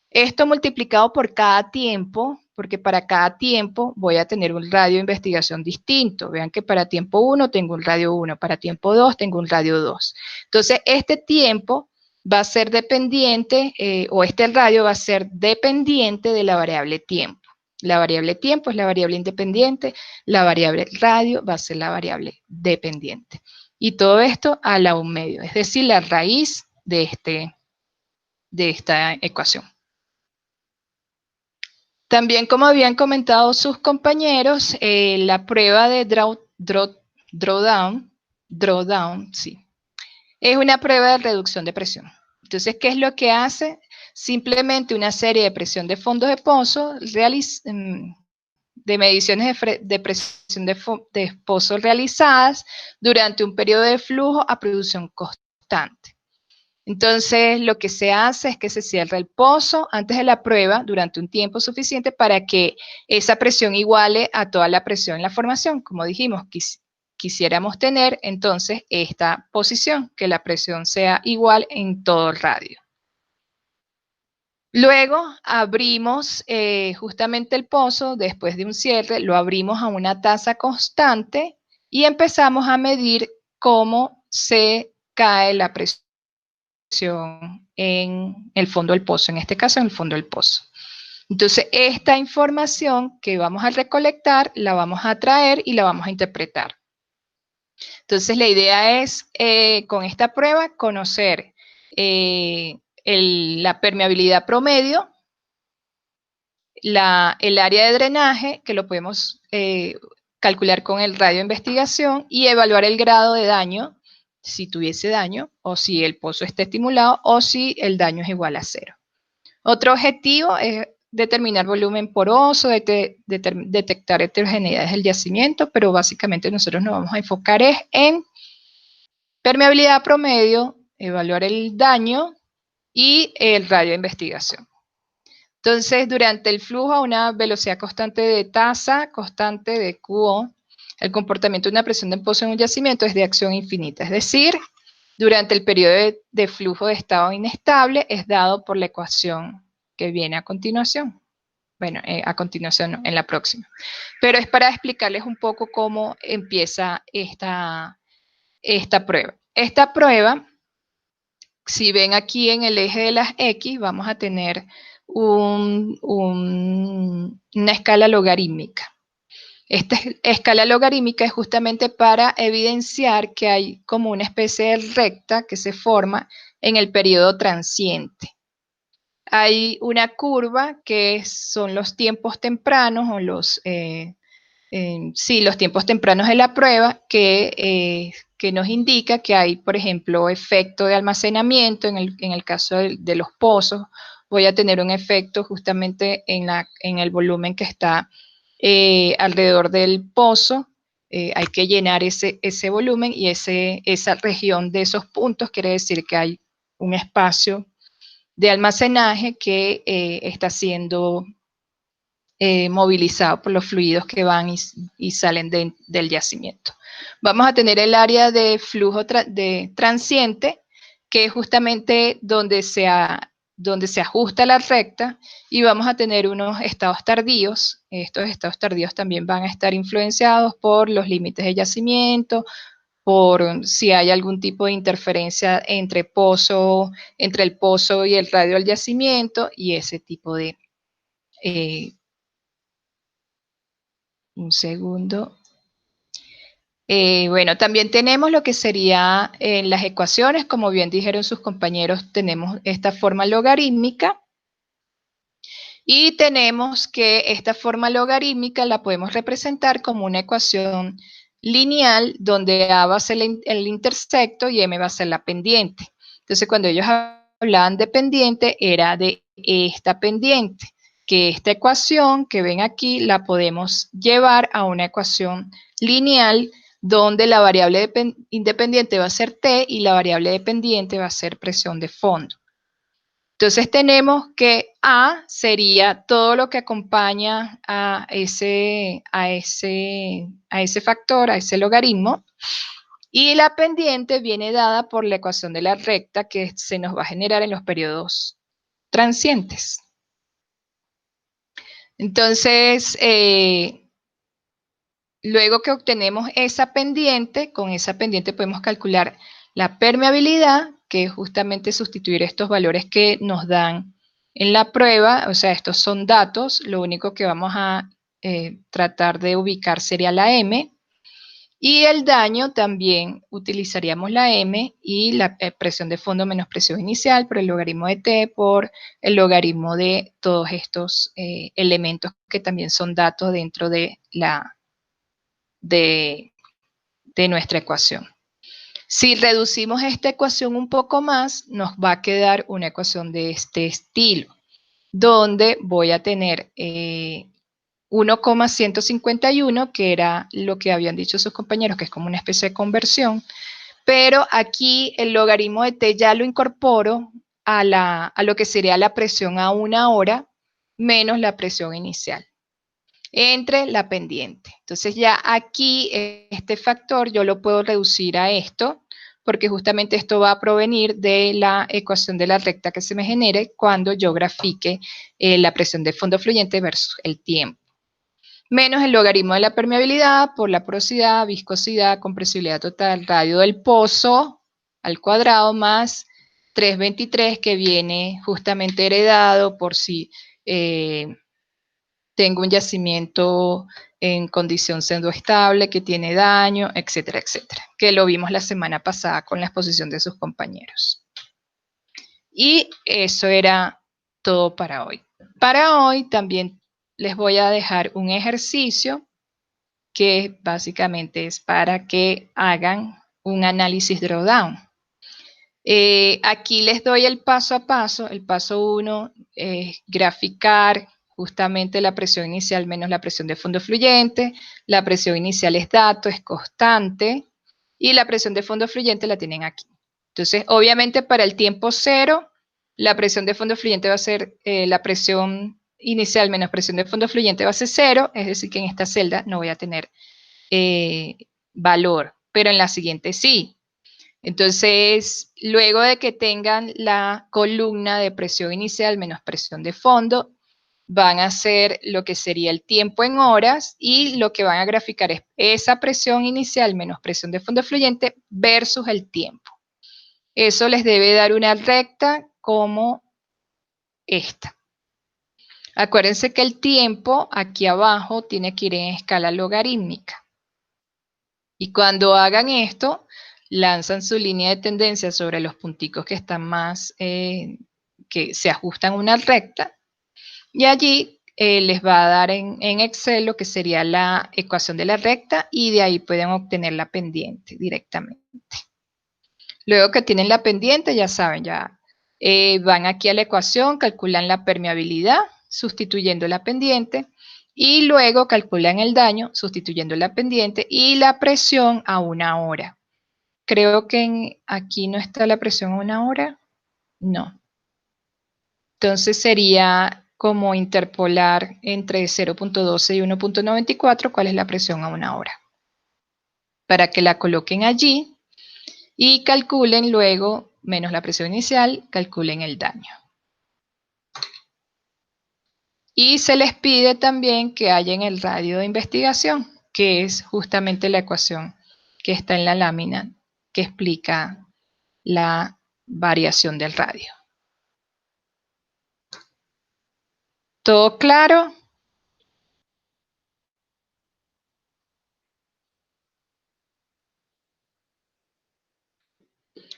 Esto multiplicado por cada tiempo, porque para cada tiempo voy a tener un radio de investigación distinto. Vean que para tiempo 1 tengo un radio 1, para tiempo 2 tengo un radio 2. Entonces, este tiempo va a ser dependiente, o este radio va a ser dependiente de la variable tiempo. La variable tiempo es la variable independiente, la variable radio va a ser la variable dependiente. Y todo esto a la 1/2, es decir, la raíz de esta ecuación. También, como habían comentado sus compañeros, la prueba de drawdown, sí, es una prueba de reducción de presión. Entonces, ¿qué es lo que hace? Simplemente una serie de presión de fondos de pozo, de mediciones de presión de pozo realizadas durante un periodo de flujo a producción constante. Entonces, lo que se hace es que se cierra el pozo antes de la prueba durante un tiempo suficiente para que esa presión iguale a toda la presión en la formación. Como dijimos, quisiéramos tener entonces esta posición, que la presión sea igual en todo el radio. Luego abrimos justamente el pozo, después de un cierre, lo abrimos a una tasa constante y empezamos a medir cómo se cae la presión en el fondo del pozo, en este caso en el fondo del pozo. Entonces, esta información que vamos a recolectar, la vamos a traer y la vamos a interpretar. Entonces, la idea es, con esta prueba, conocer la permeabilidad promedio, el área de drenaje, que lo podemos calcular con el radio de investigación, y evaluar el grado de daño, si tuviese daño, o si el pozo está estimulado, o si el daño es igual a 0. Otro objetivo es determinar volumen poroso, detectar heterogeneidades del yacimiento, pero básicamente nosotros nos vamos a enfocar en Permeabilidad promedio, evaluar el daño y el radio de investigación. Entonces, durante el flujo a una velocidad constante de tasa, constante de QO, el comportamiento de una presión de pozo en un yacimiento es de acción infinita. Es decir, durante el periodo de flujo de estado inestable es dado por la ecuación que viene a continuación. Bueno, a continuación no, en la próxima. Pero es para explicarles un poco cómo empieza esta prueba. Esta prueba, si ven aquí en el eje de las X, vamos a tener una escala logarítmica. Esta escala logarítmica es justamente para evidenciar que hay como una especie de recta que se forma en el periodo transiente. Hay una curva que son los tiempos tempranos o los tiempos tempranos de la prueba que nos indica que hay, por ejemplo, efecto de almacenamiento en el caso de los pozos. Voy a tener un efecto justamente en el volumen que está alrededor del pozo. Hay que llenar ese volumen y esa región de esos puntos quiere decir que hay un espacio de almacenaje que está siendo movilizado por los fluidos que van y salen del yacimiento. Vamos a tener el área de flujo transiente, que es justamente donde se ajusta la recta, y vamos a tener unos estados tardíos. Estos estados tardíos también van a estar influenciados por los límites de yacimiento, por si hay algún tipo de interferencia entre el pozo y el radio del yacimiento, y ese tipo de un segundo. Bueno, también tenemos lo que sería en las ecuaciones, como bien dijeron sus compañeros, tenemos esta forma logarítmica. Y tenemos que esta forma logarítmica la podemos representar como una ecuación lineal donde A va a ser el intersecto y M va a ser la pendiente. Entonces, cuando ellos hablaban de pendiente, era de esta pendiente, que esta ecuación que ven aquí la podemos llevar a una ecuación lineal donde la variable independiente va a ser T y la variable dependiente va a ser presión de fondo. Entonces tenemos que A sería todo lo que acompaña a ese factor, a ese logaritmo, y la pendiente viene dada por la ecuación de la recta que se nos va a generar en los periodos transientes. Entonces, luego que obtenemos esa pendiente, con esa pendiente podemos calcular la permeabilidad, que es justamente sustituir estos valores que nos dan en la prueba. O sea, estos son datos, lo único que vamos a tratar de ubicar sería la M, y el daño también utilizaríamos la M y la presión de fondo menos presión inicial por el logaritmo de T por el logaritmo de todos estos elementos que también son datos dentro de nuestra ecuación. Si reducimos esta ecuación un poco más, nos va a quedar una ecuación de este estilo, donde voy a tener 1,151, que era lo que habían dicho sus compañeros, que es como una especie de conversión, pero aquí el logaritmo de T ya lo incorporo a lo que sería la presión a una hora menos la presión inicial entre la pendiente. Entonces ya aquí este factor yo lo puedo reducir a esto, porque justamente esto va a provenir de la ecuación de la recta que se me genere cuando yo grafique la presión del fondo fluyente versus el tiempo. Menos el logaritmo de la permeabilidad por la porosidad, viscosidad, compresibilidad total, radio del pozo al cuadrado más 323 que viene justamente heredado por si tengo un yacimiento en condición pseudoestable que tiene daño, etcétera, etcétera, que lo vimos la semana pasada con la exposición de sus compañeros. Y eso era todo para hoy. Para hoy también les voy a dejar un ejercicio que básicamente es para que hagan un análisis drawdown. Aquí les doy el paso a paso. El paso 1 es graficar justamente la presión inicial menos la presión de fondo fluyente. La presión inicial es dato, es constante. y la presión de fondo fluyente la tienen aquí. Entonces, obviamente para el tiempo cero, la presión de fondo fluyente va a ser la presión inicial menos presión de fondo fluyente va a ser 0, es decir, que en esta celda no voy a tener valor, pero en la siguiente sí. Entonces, luego de que tengan la columna de presión inicial menos presión de fondo, van a hacer lo que sería el tiempo en horas y lo que van a graficar es esa presión inicial menos presión de fondo fluyente versus el tiempo. Eso les debe dar una recta como esta. Acuérdense que el tiempo aquí abajo tiene que ir en escala logarítmica. Y cuando hagan esto, lanzan su línea de tendencia sobre los punticos que están más, que se ajustan a una recta, y allí les va a dar en Excel lo que sería la ecuación de la recta, y de ahí pueden obtener la pendiente directamente. Luego que tienen la pendiente, ya saben, ya van aquí a la ecuación, calculan la permeabilidad, sustituyendo la pendiente, y luego calculan el daño, sustituyendo la pendiente, y la presión a 1 hora. Creo que aquí no está la presión a 1 hora. No. Entonces sería como interpolar entre 0.12 y 1.94 cuál es la presión a 1 hora. Para que la coloquen allí y calculen luego, menos la presión inicial, calculen el daño. Y se les pide también que hallen el radio de investigación, que es justamente la ecuación que está en la lámina que explica la variación del radio. ¿Todo claro?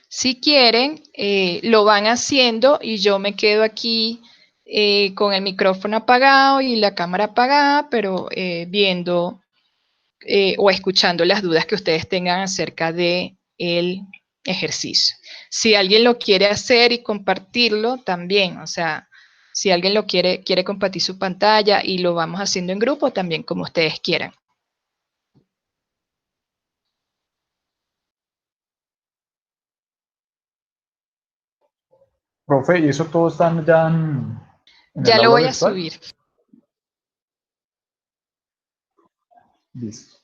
Si quieren, lo van haciendo y yo me quedo aquí con el micrófono apagado y la cámara apagada, pero viendo o escuchando las dudas que ustedes tengan acerca del ejercicio. Si alguien lo quiere hacer y compartirlo, también, o sea, si alguien lo quiere compartir su pantalla y lo vamos haciendo en grupo, también como ustedes quieran. Profe, ¿y eso todo está ya en Ya el lo aula voy a virtual? subir. Listo.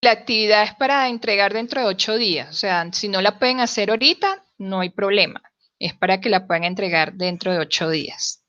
La actividad es para entregar dentro de 8 días, o sea, si no la pueden hacer ahorita, no hay problema. Es para que la puedan entregar dentro de 8 días.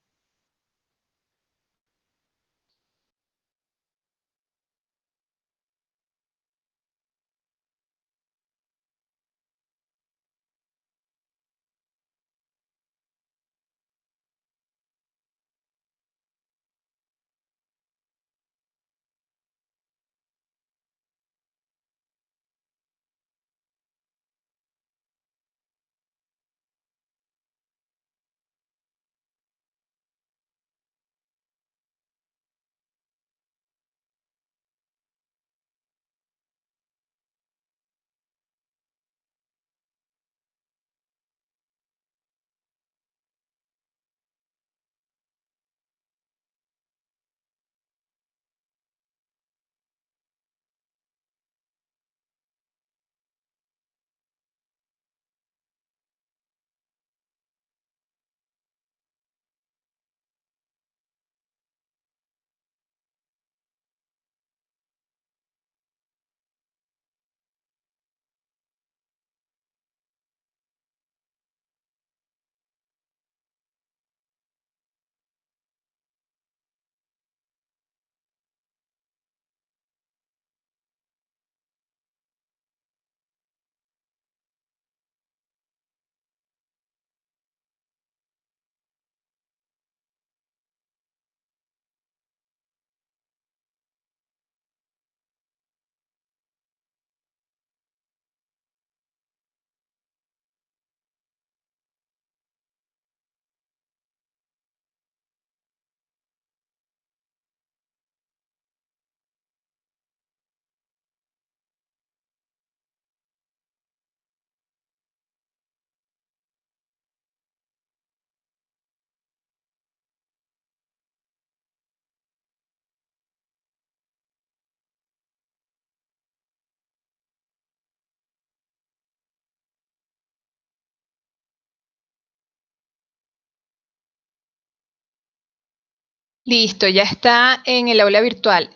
Listo, ya está en el aula virtual.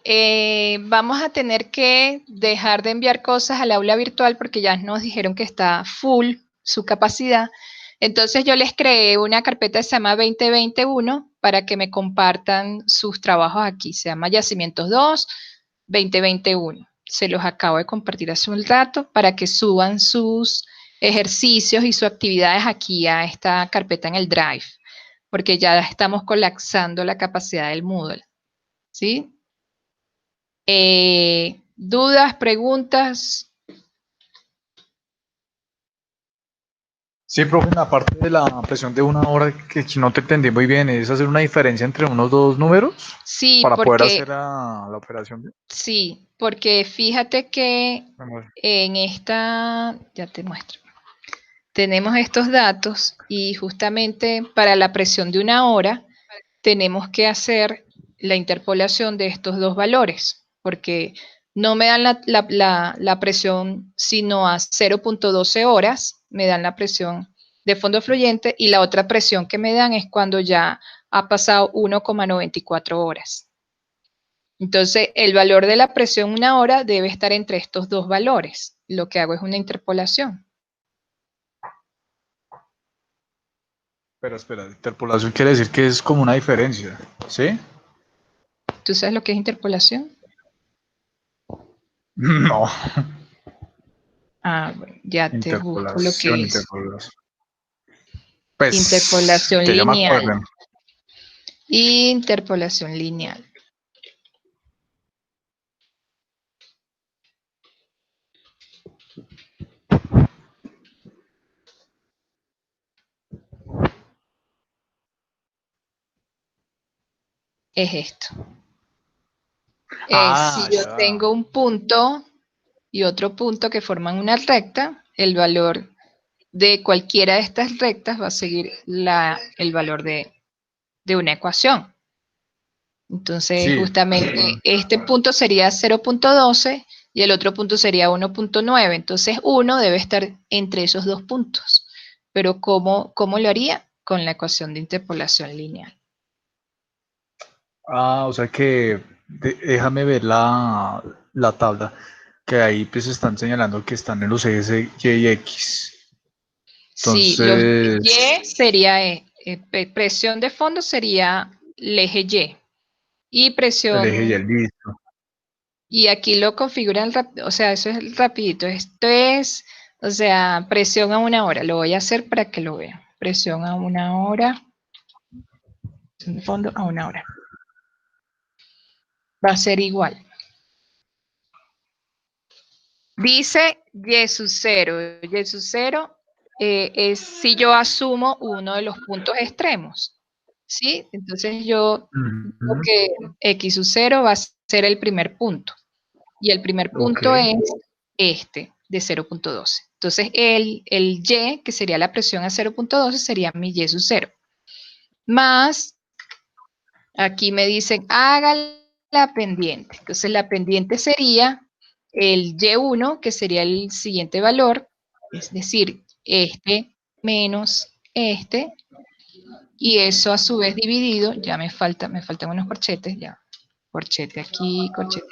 Vamos a tener que dejar de enviar cosas al aula virtual porque ya nos dijeron que está full su capacidad. Entonces yo les creé una carpeta que se llama 2021 para que me compartan sus trabajos aquí. Se llama Yacimientos 2, 2021. Se los acabo de compartir hace un rato para que suban sus ejercicios y sus actividades aquí a esta carpeta en el Drive, porque ya estamos colapsando la capacidad del Moodle, ¿sí? ¿Dudas, preguntas? Sí, profe, aparte de la presión de una hora, que no te entendí muy bien, ¿es hacer una diferencia entre unos dos números Sí, para poder porque, hacer la operación? sí, porque fíjate que en esta, ya te muestro, tenemos estos datos y justamente para la presión de una hora tenemos que hacer la interpolación de estos dos valores, porque no me dan la presión sino a 0.12 horas, me dan la presión de fondo fluyente, y la otra presión que me dan es cuando ya ha pasado 1,94 horas. Entonces, el valor de la presión una hora debe estar entre estos dos valores. Lo que hago es una interpolación. Pero espera, interpolación quiere decir que es como una diferencia, ¿sí? ¿Tú sabes lo que es interpolación? No. Ah, bueno, ya te busco lo que es. Interpolación. Pues, Interpolación que yo me lineal. acuerdo. Interpolación lineal. Es esto. Si yo Ya. tengo un punto y otro punto que forman una recta, el valor de cualquiera de estas rectas va a seguir el valor de una ecuación. Entonces, Sí. justamente, este punto sería 0.12 y el otro punto sería 1.9. Entonces, 1 debe estar entre esos dos puntos. Pero, ¿cómo lo haría? Con la ecuación de interpolación lineal. O sea que déjame ver la tabla, que ahí pues están señalando que están en los ejes Y y X. Sí, los Entonces, Y sería, presión de fondo sería el eje Y. Y el eje Y, presión, listo. y aquí lo configuran, o sea, eso es rapidito. Esto es, o sea, presión a una hora. Lo voy a hacer para que lo vean. Presión a una hora. Presión de fondo a una hora. Va a ser igual. Dice Y sub 0. Y sub 0 es si yo asumo uno de los puntos extremos. ¿Sí? Entonces yo digo que X sub 0 va a ser el primer punto. Y el primer Ok. punto es este, de 0.12. Entonces el Y, que sería la presión a 0.12, sería mi Y sub 0. Más, aquí me dicen, haga la pendiente. Entonces la pendiente sería el Y1, que sería el siguiente valor, es decir, este menos este, y eso a su vez dividido, ya me faltan unos corchetes, ya, corchete aquí, corchete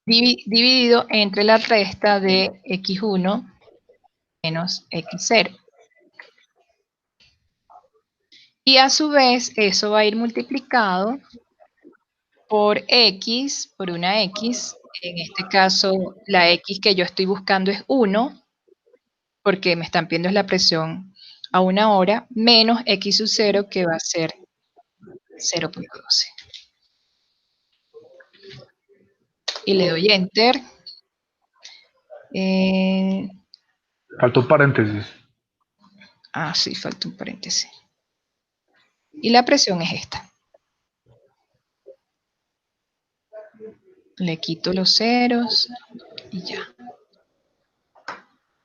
aquí, dividido entre la resta de X1 menos X0. Y a su vez eso va a ir multiplicado por X, por una X, en este caso la X que yo estoy buscando es 1, porque me están pidiendo la presión a una hora, menos X sub 0, que va a ser 0.12. Y le doy Enter. Falta un paréntesis. Sí, falta un paréntesis. Y la presión es esta. Le quito los ceros y ya.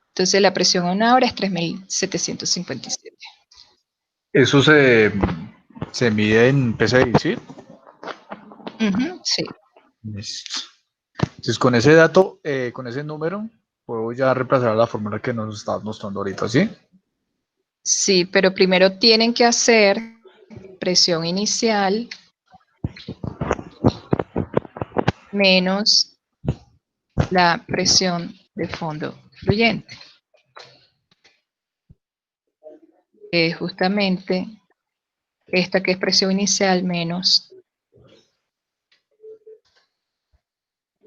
Entonces la presión a una hora es 3.757. ¿Eso se mide en PSI, sí? Sí. Listo. Entonces, con ese dato, con ese número, puedo ya reemplazar la fórmula que nos está mostrando ahorita, ¿sí? Sí, pero primero tienen que hacer presión inicial menos la presión de fondo fluyente. Es justamente esta que es presión inicial menos.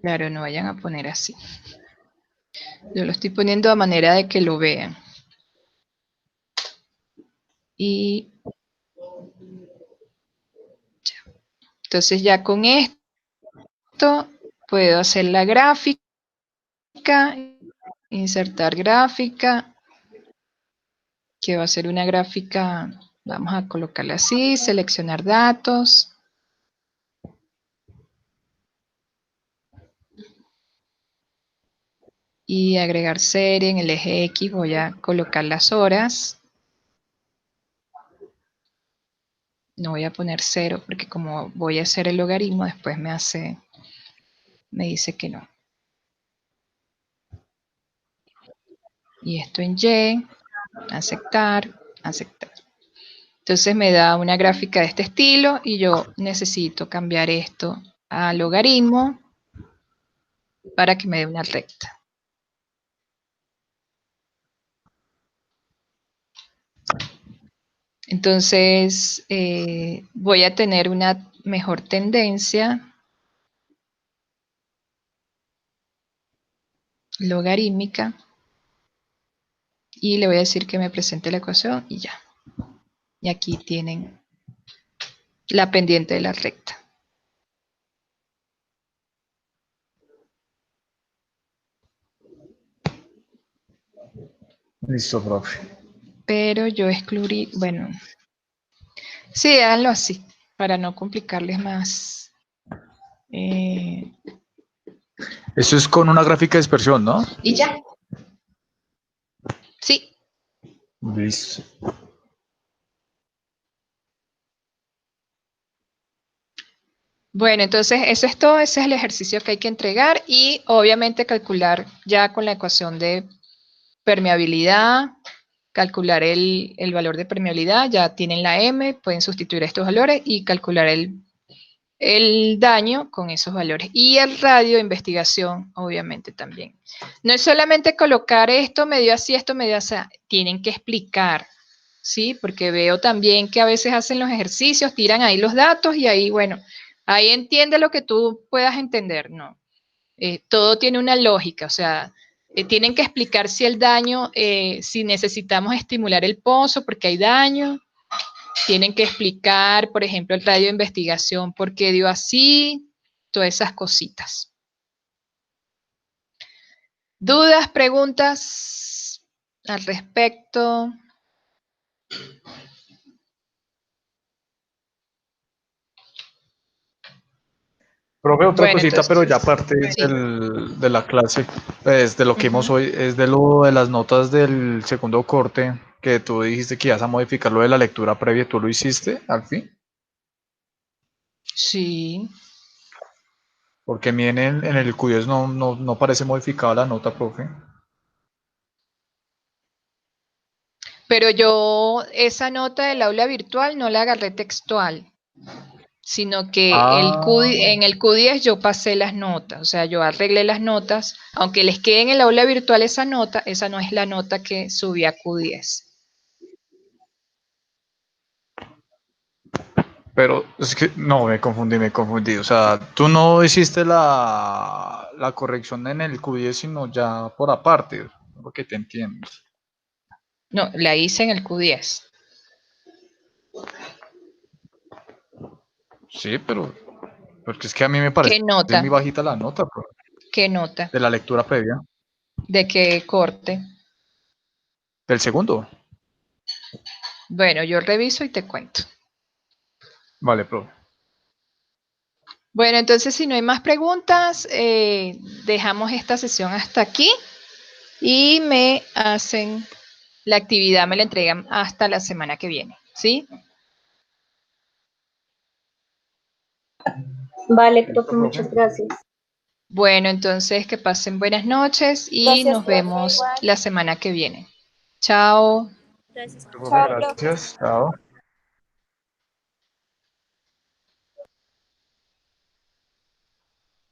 Claro, no vayan a poner así. Yo lo estoy poniendo a manera de que lo vean. Y ya. Entonces ya con esto puedo hacer la gráfica, insertar gráfica, que va a ser una gráfica, vamos a colocarla así, seleccionar datos. Y agregar serie en el eje X, voy a colocar las horas. No voy a poner 0 porque como voy a hacer el logaritmo, después me dice que no. Y esto en Y, aceptar, aceptar. Entonces me da una gráfica de este estilo y yo necesito cambiar esto a logaritmo para que me dé una recta. Entonces voy a tener una mejor tendencia logarítmica y le voy a decir que me presente la ecuación y ya. Y aquí tienen la pendiente de la recta. Listo, profe. Pero yo excluí, bueno, sí, háganlo así, para no complicarles más. Eso es con una gráfica de dispersión, ¿no? Y ya. Sí. Listo. Bueno, entonces eso es todo, ese es el ejercicio que hay que entregar y obviamente calcular ya con la ecuación de permeabilidad, calcular el valor de permeabilidad, ya tienen la M, pueden sustituir estos valores y calcular el daño con esos valores. Y el radio de investigación, obviamente, también. No es solamente colocar esto me dio así, esto me dio así, tienen que explicar, ¿sí? Porque veo también que a veces hacen los ejercicios, tiran ahí los datos y ahí, bueno, ahí entiende lo que tú puedas entender, ¿no? Todo tiene una lógica, o sea, tienen que explicar si el daño, si necesitamos estimular el pozo porque hay daño, tienen que explicar, por ejemplo, el radio de investigación, por qué dio así, todas esas cositas. ¿Dudas, preguntas al respecto? Profe, otra Bueno, cosita, pero ya entonces, aparte sí. de la clase, pues, de lo que vimos hoy, es de lo de las notas del segundo corte, que tú dijiste que ibas a modificar lo de la lectura previa, ¿tú lo hiciste al fin? Sí. Porque a mí en el QDS no parece modificada la nota, profe. Pero yo esa nota del aula virtual no la agarré textual, sino que en el Q10 yo pasé las notas, o sea, yo arreglé las notas, aunque les quede en el aula virtual esa nota, esa no es la nota que subí a Q10. Pero es que no, me confundí. O sea, tú no hiciste la corrección en el Q10, sino ya por aparte, porque te entiendo. No, la hice en el Q10. Sí, pero porque es que a mí me parece ¿Qué nota? muy bajita la nota, profe, ¿Qué nota? de la lectura previa. ¿De qué corte? Del segundo. Bueno, yo reviso y te cuento. Vale, profe. Bueno, entonces si no hay más preguntas, dejamos esta sesión hasta aquí y me hacen la actividad, me la entregan hasta la semana que viene, ¿sí? Vale, Listo, profe, muchas profe. gracias. Bueno, entonces que pasen buenas noches y Gracias, nos profe, vemos igual. la semana que viene. Chao. Gracias, Profe, chao, profe. gracias. Chao.